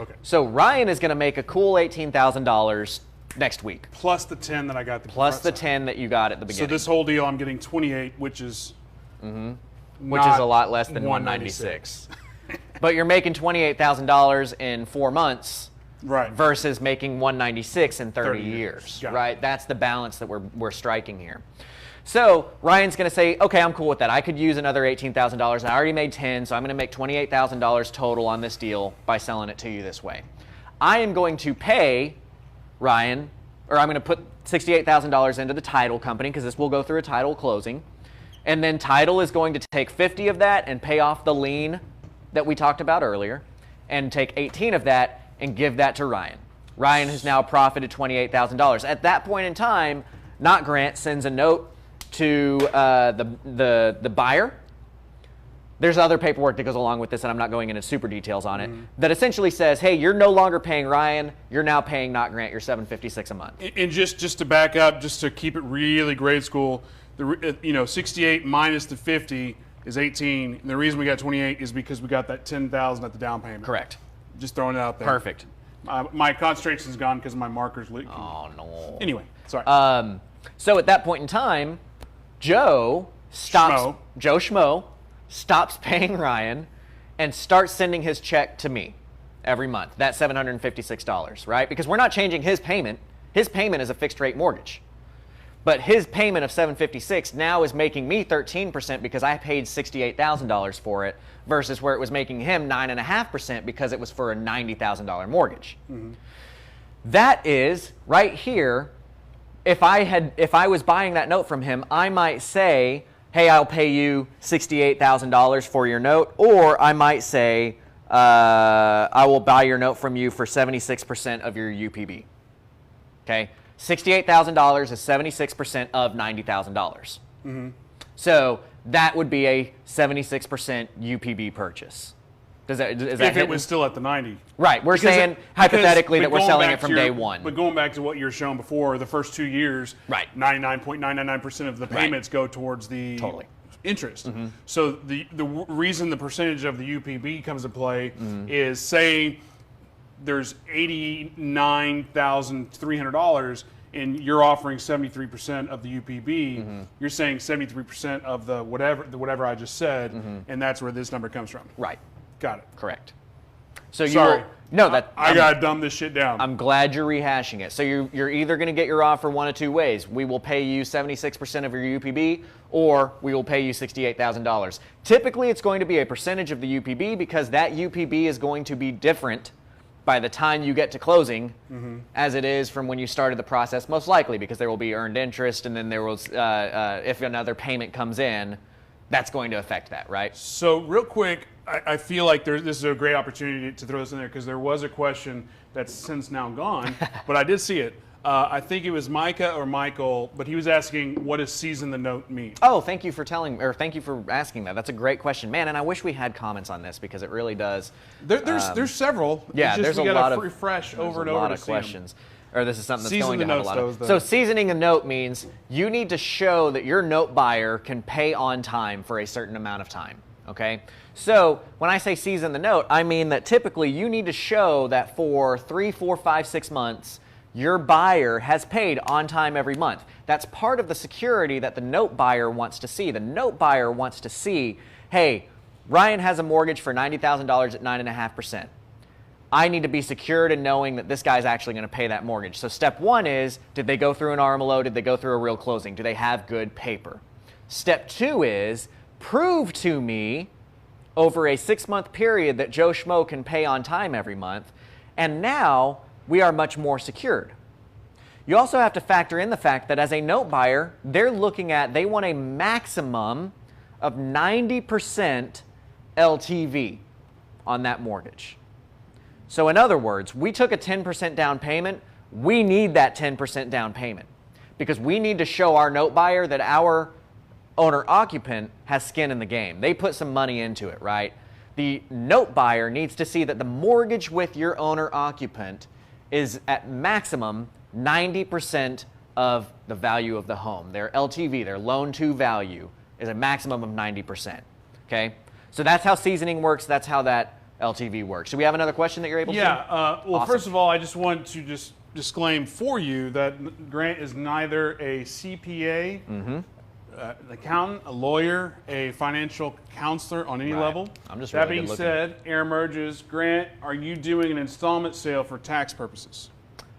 Okay. So Ryan is going to make a cool $18,000 next week. Plus the 10 that I got. Plus the 10 that you got at the beginning. So this whole deal, I'm getting 28, which is which is a lot less than 196. But you're making $28,000 in 4 months, right? Versus making 196 in 30 years. Right? That's the balance that we're striking here. So Ryan's going to say, okay, I'm cool with that. I could use another $18,000. I already made 10, so I'm going to make $28,000 total on this deal by selling it to you this way. I am going to pay Ryan, or I'm going to put $68,000 into the title company because this will go through a title closing. And then title is going to take 50 of that and pay off the lien that we talked about earlier and take 18 of that and give that to Ryan. Ryan has now profited $28,000. At that point in time, not Grant sends a note to the buyer. There's other paperwork that goes along with this, and I'm not going into super details on it, that essentially says, hey, you're no longer paying Ryan, you're now paying not Grant your $756 a month. And just to back up, just to keep it really grade school, 68 minus the 50 is 18. And the reason we got 28 is because we got that 10,000 at the down payment. Correct. Just throwing it out there. Perfect. My concentration's gone because my marker's leaking. Oh, no. Anyway, sorry. So at that point in time, Joe Schmo stops paying Ryan and starts sending his check to me every month, that $756, right? Because we're not changing his payment. His payment is a fixed rate mortgage. But his payment of $756 now is making me 13% because I paid $68,000 for it versus where it was making him 9.5% because it was for a $90,000 mortgage. Mm-hmm. That is right here. If I was buying that note from him, I might say, hey, I'll pay you $68,000 for your note, or I might say, I will buy your note from you for 76% of your UPB. Okay, $68,000 is 76% of $90,000. So that would be a 76% UPB purchase. Is that if it was still at the 90. Right. We're saying hypothetically that we're selling it from day one. But going back to what you were showing before, the first 2 years, right, 99.999% of the payments go towards the interest. So the reason the percentage of the UPB comes into play is, say there's $89,300 and you're offering 73% of the UPB, you're saying 73% of the whatever I just said, and that's where this number comes from. Right. Got it. Correct. So Sorry. I gotta dumb this shit down. I'm glad you're rehashing it. So you're either going to get your offer one of two ways. We will pay you 76% of your UPB, or we will pay you $68,000. Typically, it's going to be a percentage of the UPB because that UPB is going to be different by the time you get to closing as it is from when you started the process, most likely, because there will be earned interest, and then there was, if another payment comes in, that's going to affect that, right? So real quick, I feel like this is a great opportunity to throw this in there because there was a question that's since now gone, but I did see it. I think it was Micah or Michael, but he was asking, what does season the note mean? Oh, thank you for thank you for asking that. That's a great question, man. And I wish we had comments on this because it really does. There's several. Yeah, there's a lot of refresh over and over. A lot to of questions. Or this is something that's Season going to have a lot of. So seasoning a note means you need to show that your note buyer can pay on time for a certain amount of time. Okay. So when I say season the note, I mean that typically you need to show that for 3, 4, 5, 6 months, your buyer has paid on time every month. That's part of the security that the note buyer wants to see. The note buyer wants to see, hey, Ryan has a mortgage for $90,000 at 9.5%. I need to be secured in knowing that this guy's actually going to pay that mortgage. So step one is, did they go through an RMLO? Did they go through a real closing? Do they have good paper? Step two is, prove to me over a 6-month period that Joe Schmo can pay on time every month. And now we are much more secured. You also have to factor in the fact that as a note buyer, they want a maximum of 90% LTV on that mortgage. So in other words, we took a 10% down payment. We need that 10% down payment because we need to show our note buyer that our owner-occupant has skin in the game. They put some money into it, right? The note buyer needs to see that the mortgage with your owner-occupant is at maximum 90% of the value of the home. Their LTV, their loan-to-value, is a maximum of 90%, okay? So that's how seasoning works. That's how that LTV works. Do we have another question that you're able to? Well, awesome. First of all, I just want to disclaim for you that Grant is neither a CPA, an accountant, a lawyer, a financial counselor on any level. I'm just that really being said, air merges. Grant, are you doing an installment sale for tax purposes?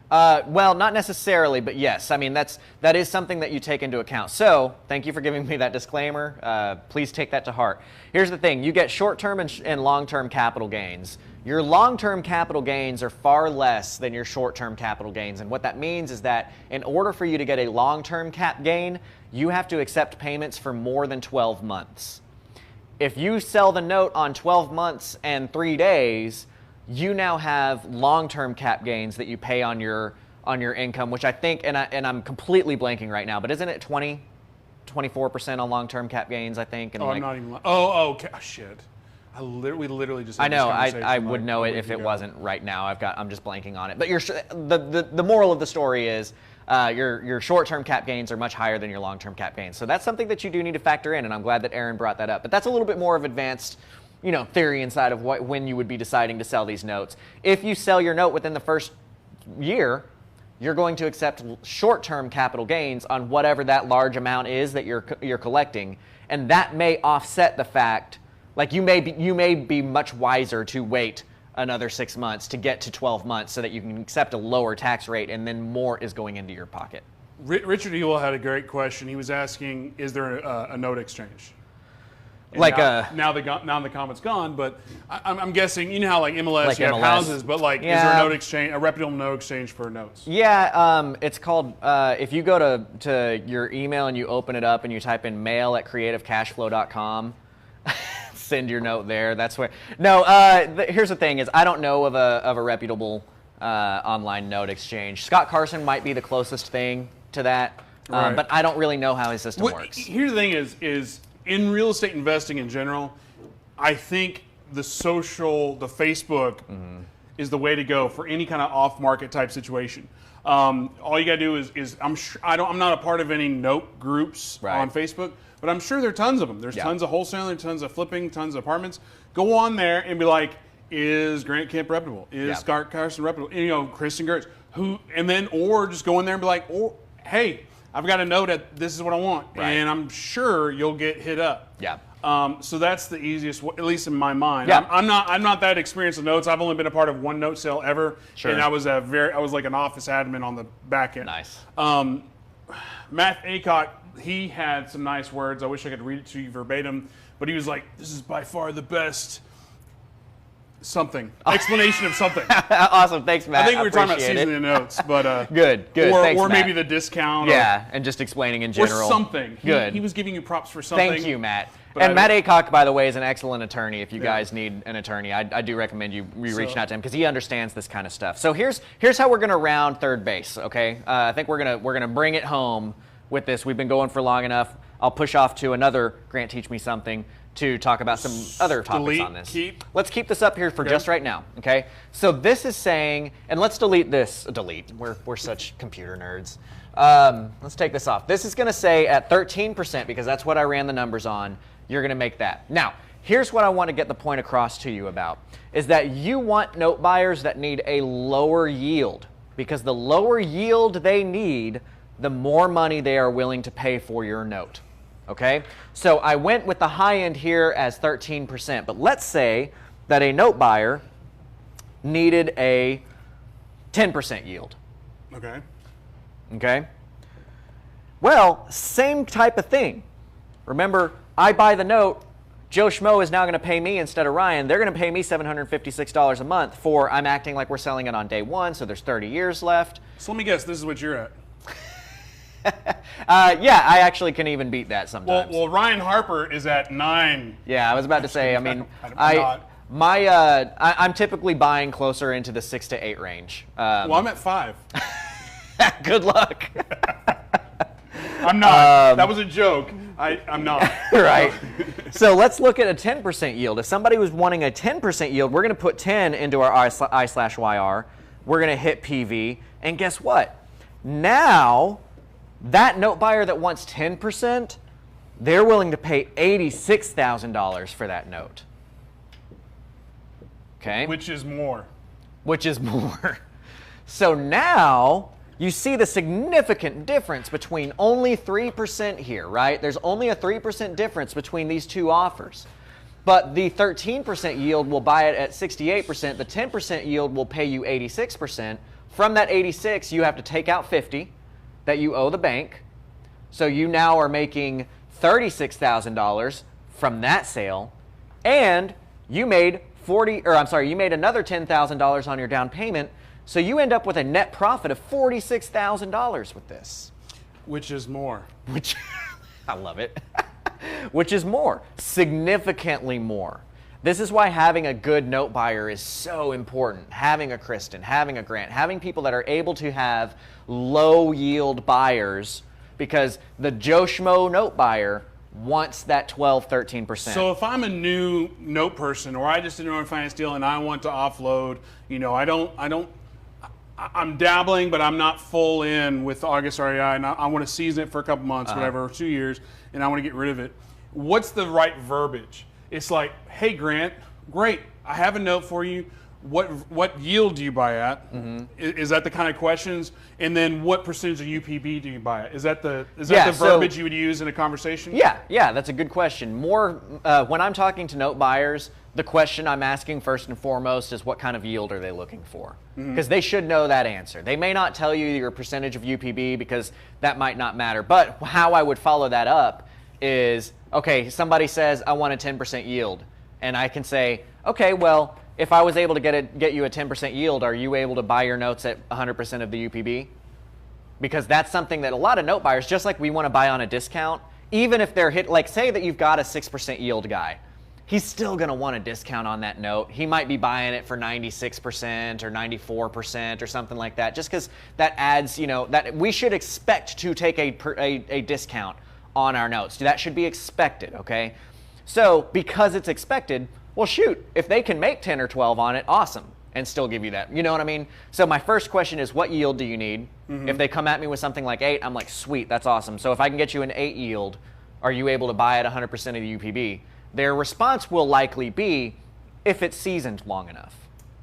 Well, not necessarily, but yes. I mean, that is something that you take into account. So, thank you for giving me that disclaimer. Please take that to heart. Here's the thing. You get short-term and long-term capital gains. Your long-term capital gains are far less than your short-term capital gains. And what that means is that in order for you to get a long-term cap gain, you have to accept payments for more than 12 months. If you sell the note on 12 months and 3 days, you now have long-term cap gains that you pay on your income, which I think, and I'm completely blanking right now, but isn't it 24% on long-term cap gains, I think? And I'm not even. Okay. Shit. We literally just. I know. I would know it if it wasn't right now. I'm just blanking on it. But the moral of the story is your short-term cap gains are much higher than your long-term cap gains. So that's something that you do need to factor in, and I'm glad that Aaron brought that up. But that's a little bit more of advanced, theory inside of when you would be deciding to sell these notes. If you sell your note within the first year, you're going to accept short-term capital gains on whatever that large amount is that you're collecting, and that may offset the fact, like you may be much wiser to wait another 6 months to get to 12 months so that you can accept a lower tax rate and then more is going into your pocket. Richard Ewell had a great question. He was asking, is there a note exchange? And now the comment's gone, but I'm guessing, you know how like MLS, you have houses, but like, is there a note exchange, a reputable note exchange for notes? Yeah, it's called, if you go to your email and you open it up and you type in mail@CreativeCashFlow.com, send your note there. That's where. No, here's the thing: is I don't know of a reputable online note exchange. Scott Carson might be the closest thing to that, Right. but I don't really know how his system works. Here's the thing: is in real estate investing in general, I think the Facebook is the way to go for any kind of off-market type situation. All you gotta do is I'm not a part of any note groups on Facebook, but I'm sure there are tons of them. There's tons of wholesaling, tons of flipping, tons of apartments. Go on there and be like, is Grant Kemp reputable? Is Scott Carson reputable? And, Kristen Gertz, or just go in there and be like, hey, I've got a note this is what I want, and I'm sure you'll get hit up. Yeah. So that's the easiest, at least in my mind. Yeah. I'm not that experienced with notes. I've only been a part of one note sale ever, and I was like an office admin on the back end. Nice. Matt Aycock, he had some nice words. I wish I could read it to you verbatim, but he was like, "This is by far the best." Something explanation of something. Awesome, thanks, Matt. I think we were talking about Appreciate seasoning the notes, but good. Thanks, or Matt. maybe the discount. And just explaining in general. Or something. Good. He was giving you props for something. Thank you, Matt. But And Matt Aycock, by the way, is an excellent attorney. If you guys need an attorney, I do recommend you reaching out to him because he understands this kind of stuff. So here's how we're going to round third base. Okay, I think we're gonna bring it home with this. We've been going for long enough. I'll push off to another Grant Teach Me Something to talk about some other topics on this. Let's keep this up here for just right now, okay? So this is saying, and let's delete this. We're such computer nerds. Let's take this off. This is going to say at 13%, because that's what I ran the numbers on, you're going to make that. Now, here's what I want to get the point across to you about, is that you want note buyers that need a lower yield, because the lower yield they need, the more money they are willing to pay for your note. Okay, so I went with the high end here as 13%, but let's say that a note buyer needed a 10% yield. Okay. Okay. Well, same type of thing. Remember, I buy the note, Joe Schmo is now going to pay me instead of Ryan. They're going to pay me $756 a month for I'm acting like we're selling it on day one, so there's 30 years left. So let me guess, this is what you're at. Yeah, I actually can even beat that sometimes. Well, Ryan Harper is at 9. Yeah, I was about to say. I mean, I'm I'm typically buying closer into the 6 to 8 range. Well, I'm at 5. Good luck. I'm not. That was a joke. I'm not. Right. So let's look at a 10% yield. If somebody was wanting a 10% yield, we're going to put 10 into our I/YR. We're going to hit PV, and guess what? Now, that note buyer that wants 10%, they're willing to pay $86,000 for that note. Okay? Which is more. So now you see the significant difference between only 3% here, right? There's only a 3% difference between these two offers. But the 13% yield will buy it at 68%. The 10% yield will pay you 86%. From that 86, you have to take out 50 that you owe the bank. So you now are making $36,000 from that sale, and you made you made another $10,000 on your down payment. So you end up with a net profit of $46,000 with this. Which is more. I love it. Which is more, significantly more. This is why having a good note buyer is so important. Having a Kristen, having a Grant, having people that are able to have low yield buyers, because the Joe Schmo note buyer wants that 12, 13%. So if I'm a new note person, or I just did a refinance deal and I want to offload, I'm dabbling, but I'm not full in with August REI, and I want to season it for a couple months, whatever, 2 years, and I want to get rid of it. What's the right verbiage? It's like, hey, Grant, great, I have a note for you. What yield do you buy at? Mm-hmm. Is that the kind of questions? And then what percentage of UPB do you buy at? Is that the verbiage you would use in a conversation? Yeah, that's a good question. More when I'm talking to note buyers, the question I'm asking first and foremost is what kind of yield are they looking for? Because they should know that answer. They may not tell you your percentage of UPB because that might not matter. But how I would follow that up is, okay, somebody says, I want a 10% yield. And I can say, okay, well, if I was able to get you a 10% yield, are you able to buy your notes at 100% of the UPB? Because that's something that a lot of note buyers, just like we want to buy on a discount, even if they're hit, like say that you've got a 6% yield guy, he's still going to want a discount on that note. He might be buying it for 96% or 94% or something like that, just because that adds, that we should expect to take a discount on our notes. That should be expected, okay? So because it's expected, well, shoot, if they can make 10 or 12 on it, awesome, and still give you that. You know what I mean? So my first question is, what yield do you need? If they come at me with something like 8, I'm like, sweet, that's awesome. So if I can get you an 8 yield, are you able to buy at 100% of the UPB? Their response will likely be, if it's seasoned long enough,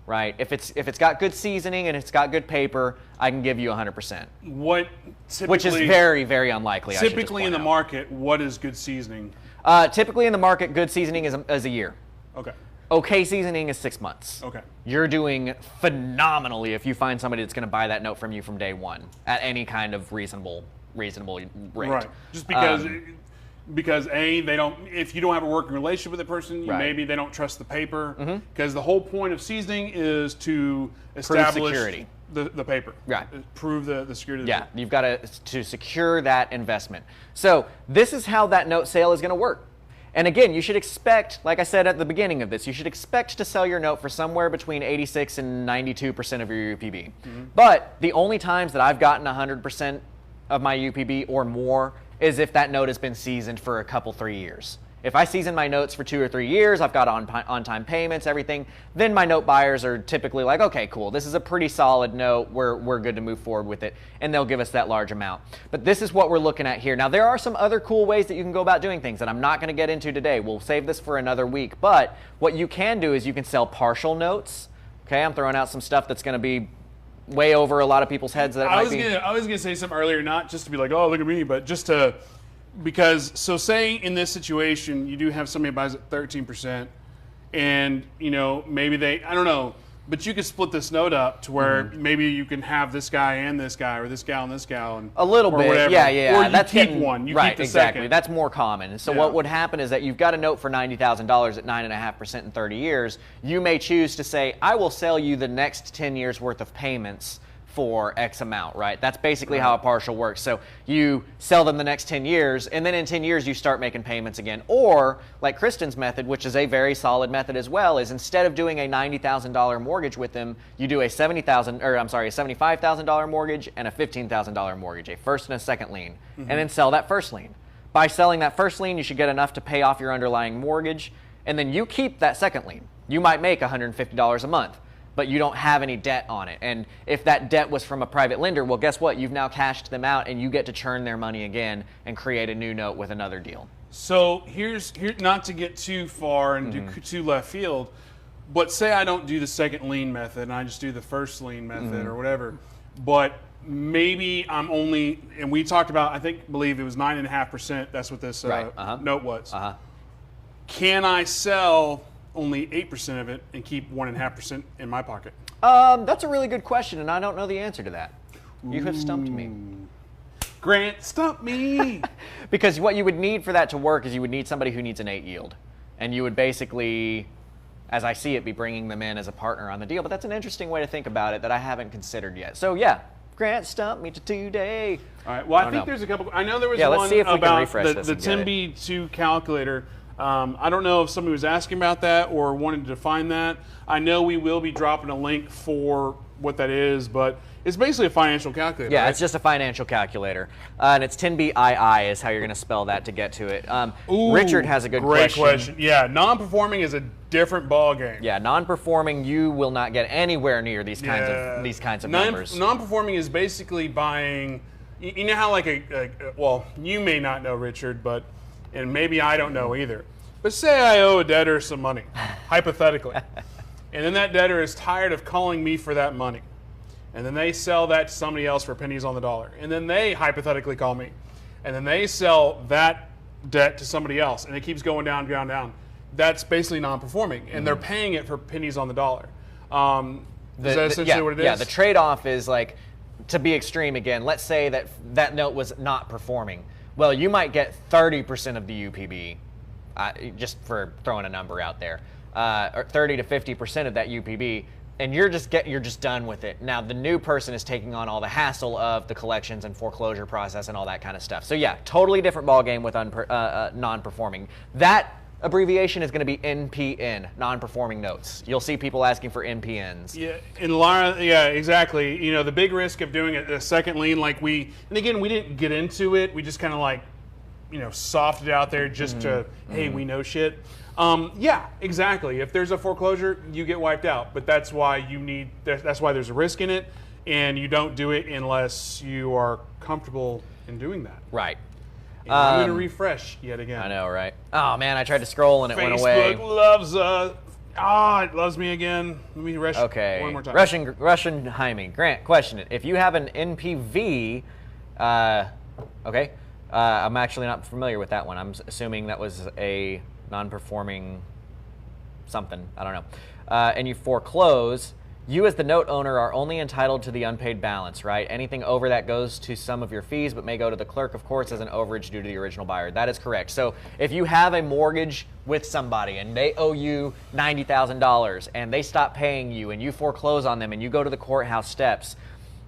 right? If it's got good seasoning and it's got good paper, I can give you 100%. Which is very, very unlikely. Typically in the market, what is good seasoning? Typically in the market, good seasoning is a year. Okay. Okay seasoning is 6 months. Okay. You're doing phenomenally if you find somebody that's going to buy that note from you from day one at any kind of reasonable rate. Right. Just because they don't. If you don't have a working relationship with the person, maybe they don't trust the paper. Because the whole point of seasoning is to establish security. The paper. Right. Prove the security. Yeah. You've got to secure that investment. So this is how that note sale is going to work. And again, you should expect, like I said at the beginning of this, you should expect to sell your note for somewhere between 86 and 92% of your UPB. But the only times that I've gotten 100% of my UPB or more is if that note has been seasoned for a couple, 3 years. If I season my notes for 2 or 3 years, I've got on-time payments, everything, then my note buyers are typically like, okay, cool, this is a pretty solid note, we're good to move forward with it, and they'll give us that large amount. But this is what we're looking at here. Now, there are some other cool ways that you can go about doing things that I'm not going to get into today. We'll save this for another week. But what you can do is you can sell partial notes. Okay, I'm throwing out some stuff that's going to be way over a lot of people's heads. I was gonna say something earlier, not just to be like, oh, look at me, but just to. Because, so say in this situation, you do have somebody who buys at 13%, and, maybe I don't know, but you could split this note up to where maybe you can have this guy and this guy, or this gal and this gal, and a little bit, whatever. yeah. Or you that's keep one, you keep the exactly. second. That's more common. So what would happen is that you've got a note for $90,000 at 9.5% in 30 years. You may choose to say, I will sell you the next 10 years worth of payments for X amount, right? That's basically how a partial works. So you sell them the next 10 years, and then in 10 years you start making payments again. Or, like Kristen's method, which is a very solid method as well, is instead of doing a $90,000 mortgage with them, you do a $75,000 mortgage and a $15,000 mortgage, a first and a second lien, and then sell that first lien. By selling that first lien, you should get enough to pay off your underlying mortgage, and then you keep that second lien. You might make $150 a month, but you don't have any debt on it. And if that debt was from a private lender, well, guess what? You've now cashed them out, and you get to churn their money again and create a new note with another deal. So here's not to get too far and do too left field, but say I don't do the second lien method and I just do the first lien method or whatever, but maybe I'm only, and we talked about, believe it was 9.5%. That's what this note was. Can I sell only 8% of it and keep 1.5% in my pocket? That's a really good question, and I don't know the answer to that. You have stumped me. Grant, stump me. Because what you would need for that to work is you would need somebody who needs an 8 yield. And you would basically, as I see it, be bringing them in as a partner on the deal. But that's an interesting way to think about it that I haven't considered yet. So yeah, Grant stumped me to today. All right, well, I think there's a couple. I know there was let's one see if we can about refresh the this and get it. 10B2 calculator. I don't know if somebody was asking about that or wanted to define that. I know we will be dropping a link for what that is, but it's basically a financial calculator. Yeah, right? It's just a financial calculator. And it's 10BII is how you're going to spell that to get to it. Richard has a good great question. Yeah, non-performing is a different ball game. Yeah, non-performing, you will not get anywhere near these kinds of numbers. Non-performing is basically buying, you know how well, you may not know, Richard, and maybe I don't know either. But say I owe a debtor some money, hypothetically. And then that debtor is tired of calling me for that money. And then they sell that to somebody else for pennies on the dollar. And then they hypothetically call me. And then they sell that debt to somebody else. And it keeps going down, down, down. That's basically non-performing. And they're paying it for pennies on the dollar. Is that essentially what it is? Yeah, the trade-off is to be extreme again, let's say that note was not performing. Well, you might get 30% of the UPB, just for throwing a number out there, or 30 to 50% of that UPB, and you're just done with it. Now, the new person is taking on all the hassle of the collections and foreclosure process and all that kind of stuff. So yeah, totally different ballgame with non-performing. That abbreviation is going to be NPN, non-performing notes. You'll see people asking for NPNs. Yeah, exactly. You know, the big risk of doing a second lien, like and again, we didn't get into it. We just kind of like, you know, softed it out there just to, hey, we know shit. Yeah, exactly. If there's a foreclosure, you get wiped out. But that's why that's why there's a risk in it, and you don't do it unless you are comfortable in doing that. Right. And I'm going to refresh yet again. I know, right? Oh man, I tried to scroll and it went away. Facebook loves it loves me again. Let me rush one more time. Russian Jaime. Grant, question it. If you have an NPV, okay, I'm actually not familiar with that one. I'm assuming that was a non-performing something. I don't know. And you foreclose. You as the note owner are only entitled to the unpaid balance, right? Anything over that goes to some of your fees, but may go to the clerk, of course, as an overage due to the original buyer. That is correct. So if you have a mortgage with somebody and they owe you $90,000 and they stop paying you and you foreclose on them and you go to the courthouse steps,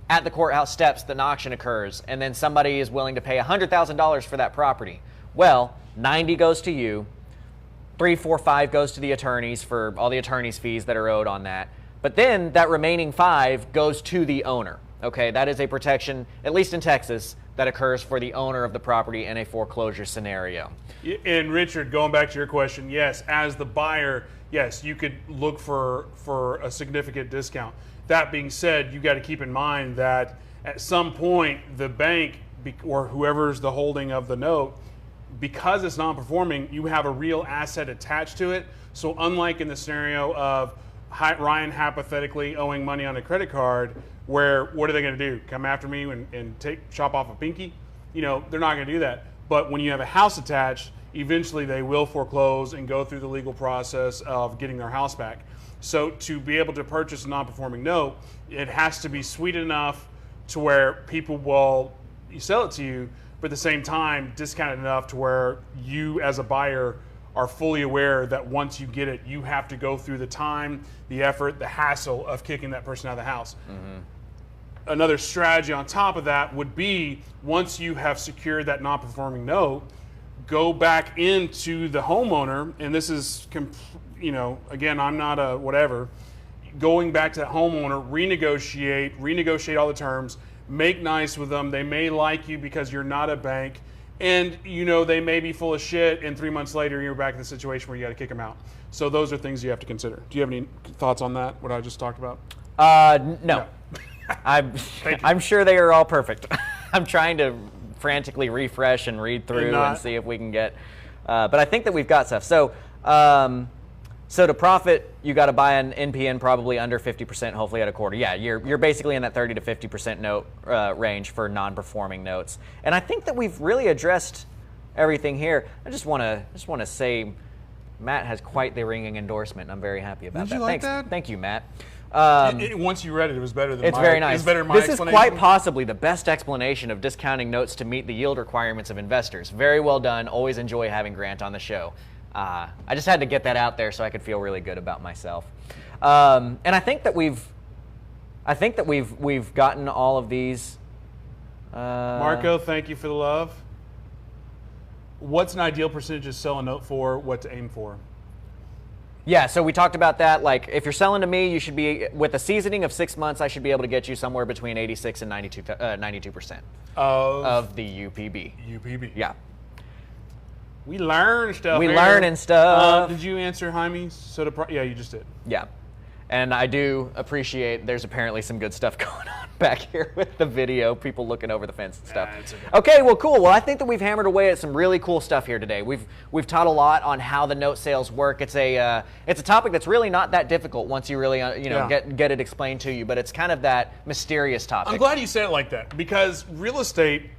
at the courthouse steps, the auction occurs, and then somebody is willing to pay $100,000 for that property. Well, 90 goes to you, 3, 4, 5 goes to the attorneys for all the attorney's fees that are owed on that. But then that remaining 5 goes to the owner. Okay, that is a protection, at least in Texas, that occurs for the owner of the property in a foreclosure scenario. And Richard, going back to your question, yes, as the buyer, yes, you could look for a significant discount. That being said, you got to keep in mind that at some point the bank or whoever's the holding of the note, because it's non-performing, you have a real asset attached to it. So unlike in the scenario of Ryan hypothetically owing money on a credit card, where what are they going to do? Come after me and chop off a pinky? You know, they're not going to do that. But when you have a house attached, eventually they will foreclose and go through the legal process of getting their house back. So to be able to purchase a non-performing note, it has to be sweet enough to where people will sell it to you, but at the same time discounted enough to where you as a buyer are fully aware that once you get it, you have to go through the time, the effort, the hassle of kicking that person out of the house. Another strategy on top of that would be, once you have secured that non-performing note, go back into the homeowner, and this is, you know, again, I'm not a whatever, going back to that homeowner, renegotiate all the terms, make nice with them. They may like you because you're not a bank. And, you know, they may be full of shit, and 3 months later, you're back in the situation where you got to kick them out. So those are things you have to consider. Do you have any thoughts on that, what I just talked about? No. I'm sure they are all perfect. I'm trying to frantically refresh and read through and see if we can get, but I think that we've got stuff. So, so to profit, you got to buy an NPN probably under 50%, hopefully at a quarter. Yeah, you're basically in that 30 to 50% note range for non-performing notes. And I think that we've really addressed everything here. I just want to say, Matt has quite the ringing endorsement, and I'm very happy about that. Did you like that? Thank you, Matt. Once you read it, it was better than it's very nice. It was better than my this is quite possibly the best explanation of discounting notes to meet the yield requirements of investors. Very well done. Always enjoy having Grant on the show. I just had to get that out there so I could feel really good about myself. And I think that we've gotten all of these. Marco, thank you for the love. What's an ideal percentage to sell a note for? What to aim for? Yeah, so we talked about that. Like, if you're selling to me, you should be, with a seasoning of 6 months, I should be able to get you somewhere between 86 and 92% of the UPB. UPB. Yeah. We learn stuff. We learning stuff. Did you answer Jaime's? Yeah, you just did. Yeah. And I do appreciate there's apparently some good stuff going on back here with the video, people looking over the fence and stuff. Okay, well, cool. Well, I think that we've hammered away at some really cool stuff here today. We've taught a lot on how the note sales work. It's a topic that's really not that difficult once you really get it explained to you, but it's kind of that mysterious topic. I'm glad you said it like that, because real estate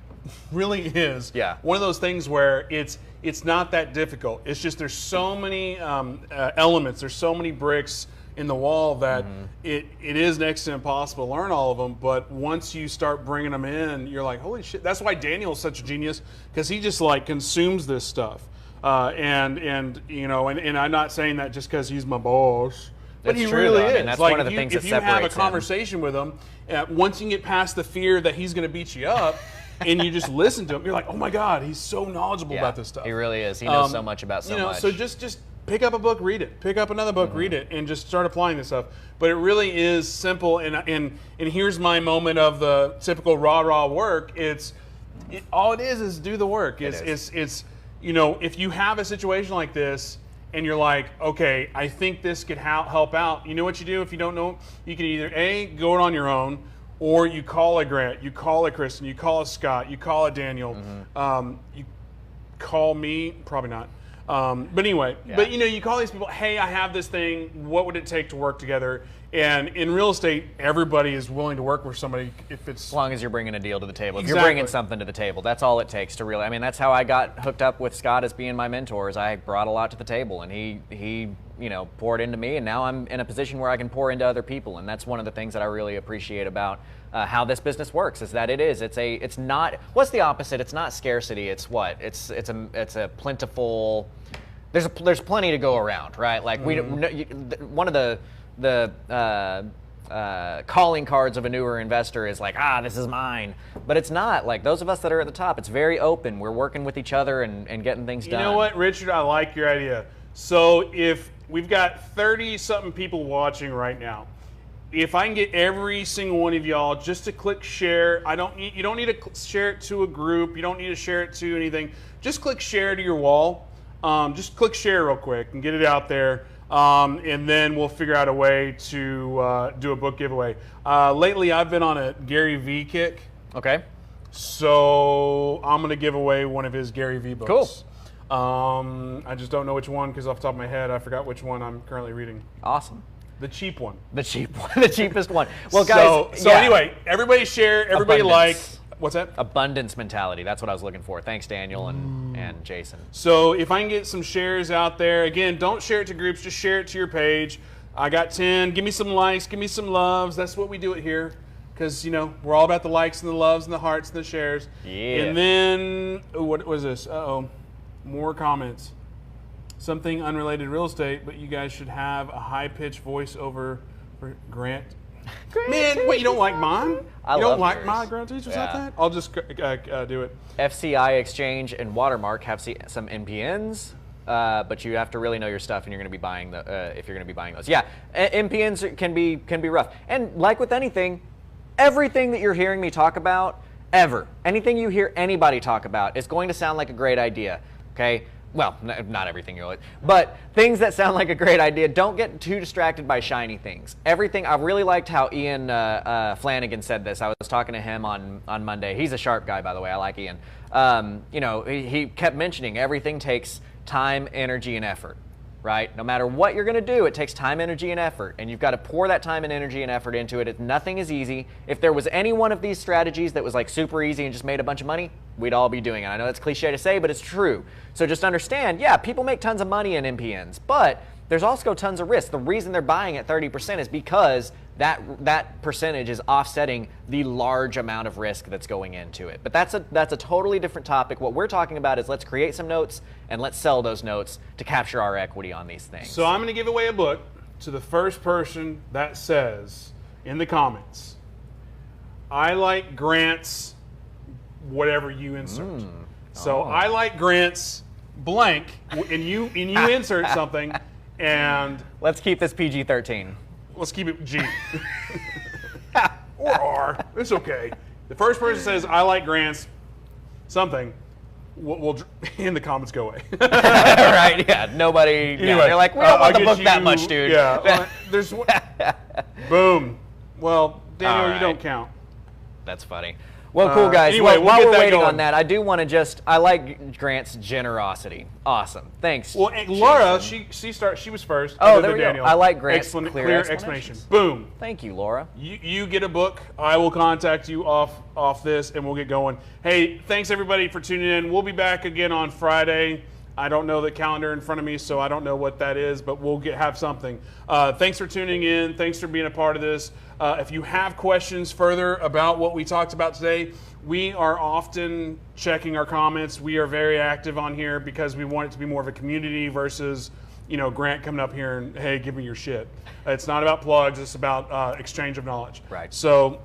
really is one of those things where it's not that difficult. It's just there's so many elements, there's so many bricks in the wall that it is next to impossible to learn all of them. But once you start bringing them in, you're like, holy shit. That's why Daniel's such a genius, because he just like consumes this stuff. And I'm not saying that just because he's my boss, but he really is. I mean, that's like, one of the things that if you have a separates him. conversation with him, once you get past the fear that he's going to beat you up, and you just listen to him. You're like, oh my God, he's so knowledgeable about this stuff. He really is. He knows so much about so much. So just pick up a book, read it. Pick up another book, read it, and just start applying this stuff. But it really is simple. And here's my moment of the typical raw work. All it is do the work. It's if you have a situation like this and you're like, okay, I think this could help out. You know what you do if you don't know? You can either go it on your own, or you call a Grant, you call a Kristen, you call a Scott, you call a Daniel, you call me, probably not. But anyway, you call these people, hey, I have this thing, what would it take to work together? And in real estate, everybody is willing to work with somebody if it's... As long as you're bringing a deal to the table. If Exactly. you're bringing something to the table, that's all it takes to really... I mean, that's how I got hooked up with Scott as being my mentor, is I brought a lot to the table, and he poured into me, and now I'm in a position where I can pour into other people, and that's one of the things that I really appreciate about how this business works, is that it's not... What's the opposite? It's not scarcity, it's what? It's a plentiful... There's plenty to go around, right? Like, one of the calling cards of a newer investor is like, this is mine. But it's not. Like, those of us that are at the top, it's very open. We're working with each other and getting things done. You know what, Richard? I like your idea. So if we've got 30-something people watching right now, if I can get every single one of y'all just to click share, you don't need to share it to a group. You don't need to share it to anything. Just click share to your wall. Just click share real quick and get it out there. And then we'll figure out a way to do a book giveaway. Lately, I've been on a Gary V kick. Okay. So I'm going to give away one of his Gary V books. Cool. I just don't know which one because off the top of my head, I forgot which one I'm currently reading. Awesome. The cheap one. The cheap one. The cheapest one. Well, guys. So anyway, everybody share, everybody Abundance. like. What's that? Abundance mentality. That's what I was looking for. Thanks, Daniel and Jason. So if I can get some shares out there, again, don't share it to groups, just share it to your page. I got 10. Give me some likes, give me some loves. That's what we do it here. Because, we're all about the likes and the loves and the hearts and the shares. Yeah. And then, what was this? Uh-oh. More comments. Something unrelated to real estate, but you guys should have a high-pitched voiceover for Grant. Man, wait, you don't like mine? I you don't love like yours. my Grant teachers like that? I'll just do it. FCI Exchange and Watermark have some NPNs, but you have to really know your stuff, and you're going to be buying if you're going to be buying those. Yeah, NPNs can be rough, and like with anything, everything that you're hearing me talk about, anything you hear anybody talk about, is going to sound like a great idea. Okay. Well, not everything you'll, but things that sound like a great idea, don't get too distracted by shiny things. Everything, I really liked how Ian Flanagan said this. I was talking to him on Monday. He's a sharp guy, by the way. I like Ian. He kept mentioning everything takes time, energy, and effort, right? No matter what you're going to do, it takes time, energy, and effort, and you've got to pour that time and energy and effort into it. Nothing is easy. If there was any one of these strategies that was like super easy and just made a bunch of money, we'd all be doing it. I know it's cliche to say, but it's true. So just understand, people make tons of money in NPNs, but there's also tons of risk. The reason they're buying at 30% is because that percentage is offsetting the large amount of risk that's going into it. But that's a totally different topic. What we're talking about is let's create some notes and let's sell those notes to capture our equity on these things. So I'm going to give away a book to the first person that says in the comments, I like Grant's whatever you insert. So I like Grant's blank, and you insert something, and let's keep this PG-13. Let's keep it G. Or R. It's okay. The first person says, I like Grant's something, we'll in the comments go away. Right, yeah. Nobody, Anyway, they're like, we don't want the book that much, dude. Yeah. There's boom. Well, Daniel, All you don't right. count. That's funny. Well, cool, guys. Anyway, while we'll we're get that waiting going. on that, I do want to I like Grant's generosity. Awesome. Thanks. Well, and Laura, she was first. Oh, other there than we go. Daniel. I like Grant's clear clear explanation. explanations. Boom. Thank you, Laura. You get a book. I will contact you off this, and we'll get going. Hey, thanks everybody for tuning in. We'll be back again on Friday. I don't know the calendar in front of me, so I don't know what that is, but we'll have something. Thanks for tuning in. Thanks for being a part of this. If you have questions further about what we talked about today, we are often checking our comments. We are very active on here because we want it to be more of a community versus, Grant coming up here and, hey, give me your shit. It's not about plugs. It's about exchange of knowledge. Right. So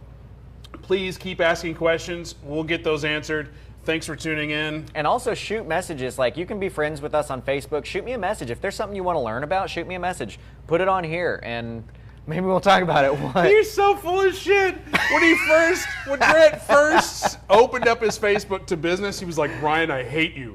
Please keep asking questions. We'll get those answered. Thanks for tuning in. And also shoot messages. Like, you can be friends with us on Facebook. Shoot me a message. If there's something you want to learn about, shoot me a message. Put it on here, and maybe we'll talk about it. What? You're so full of shit. When Grant first opened up his Facebook to business, he was like, Ryan, I hate you.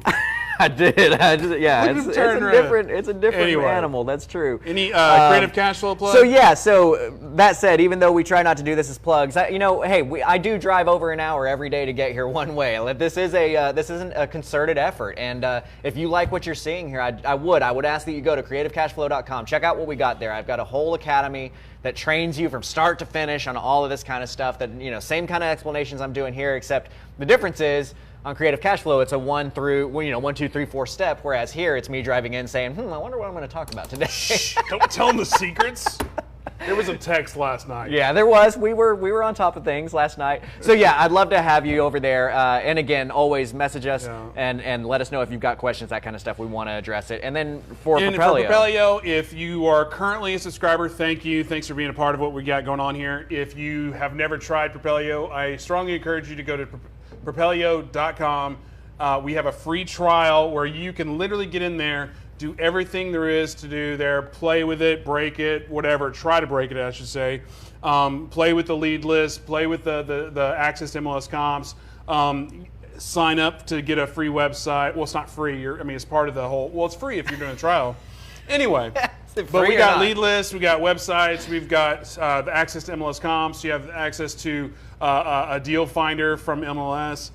I did. Yeah, Look at him turn around. it's a different Anyway. animal. That's true. Any creative cash flow plug? So yeah, that said, even though we try not to do this as plugs, I do drive over an hour every day to get here one way. This isn't a concerted effort, and if you like what you're seeing here, I would ask that you go to CreativeCashFlow.com. Check out what we got there. I've got a whole academy that trains you from start to finish on all of this kind of stuff. That same kind of explanations I'm doing here, except the difference is, on Creative Cash Flow, it's a 1, 2, 3, 4 step, whereas here it's me driving in saying, I wonder what I'm going to talk about today. Shh, don't tell them the secrets. There was a text last night. Yeah, there was. We were on top of things last night. So yeah, I'd love to have you over there. And again, always message us and let us know if you've got questions, that kind of stuff. We want to address it. And then for Propelio, if you are currently a subscriber, thank you. Thanks for being a part of what we got going on here. If you have never tried Propelio, I strongly encourage you to go to Propelio.com. We have a free trial where you can literally get in there, do everything there is to do there, play with it, break it, whatever, try to break it, I should say. Play with the lead list, play with the access to MLS comps, sign up to get a free website. Well, it's not free. It's part of the whole, well, it's free if you're doing a trial. Anyway, but we got lead lists, we got websites, we've got the access to MLS comps, you have access to a deal finder from MLS.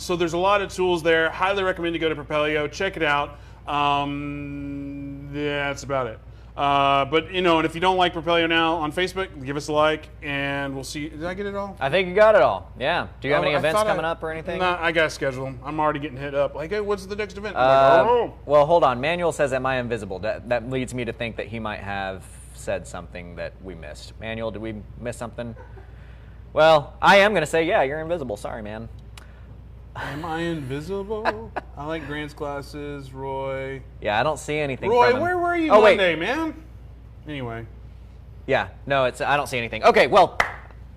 So there's a lot of tools there. Highly recommend you go to Propelio, check it out. Yeah, that's about it. But and if you don't like Propelio now on Facebook, give us a like, and we'll see. Did I get it all? I think you got it all. Yeah. Do you have any events coming up or anything? Nah, I got a schedule. I'm already getting hit up. Like, hey, what's the next event? I'm like, oh. Well, hold on. Manuel says, am I invisible? That leads me to think that he might have said something that we missed. Manuel, did we miss something? Well, I am going to say, yeah, you're invisible. Sorry, man. Am I invisible? I like Grant's glasses, Roy. Yeah, I don't see anything Roy, from him. where were you wait. Monday, man? Anyway. Yeah, no, I don't see anything. Okay, well,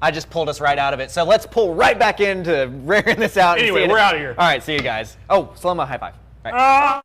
I just pulled us right out of it. So let's pull right back into rearing this out. Anyway, we're out of here. All right, see you guys. Oh, slow-mo high five. All right.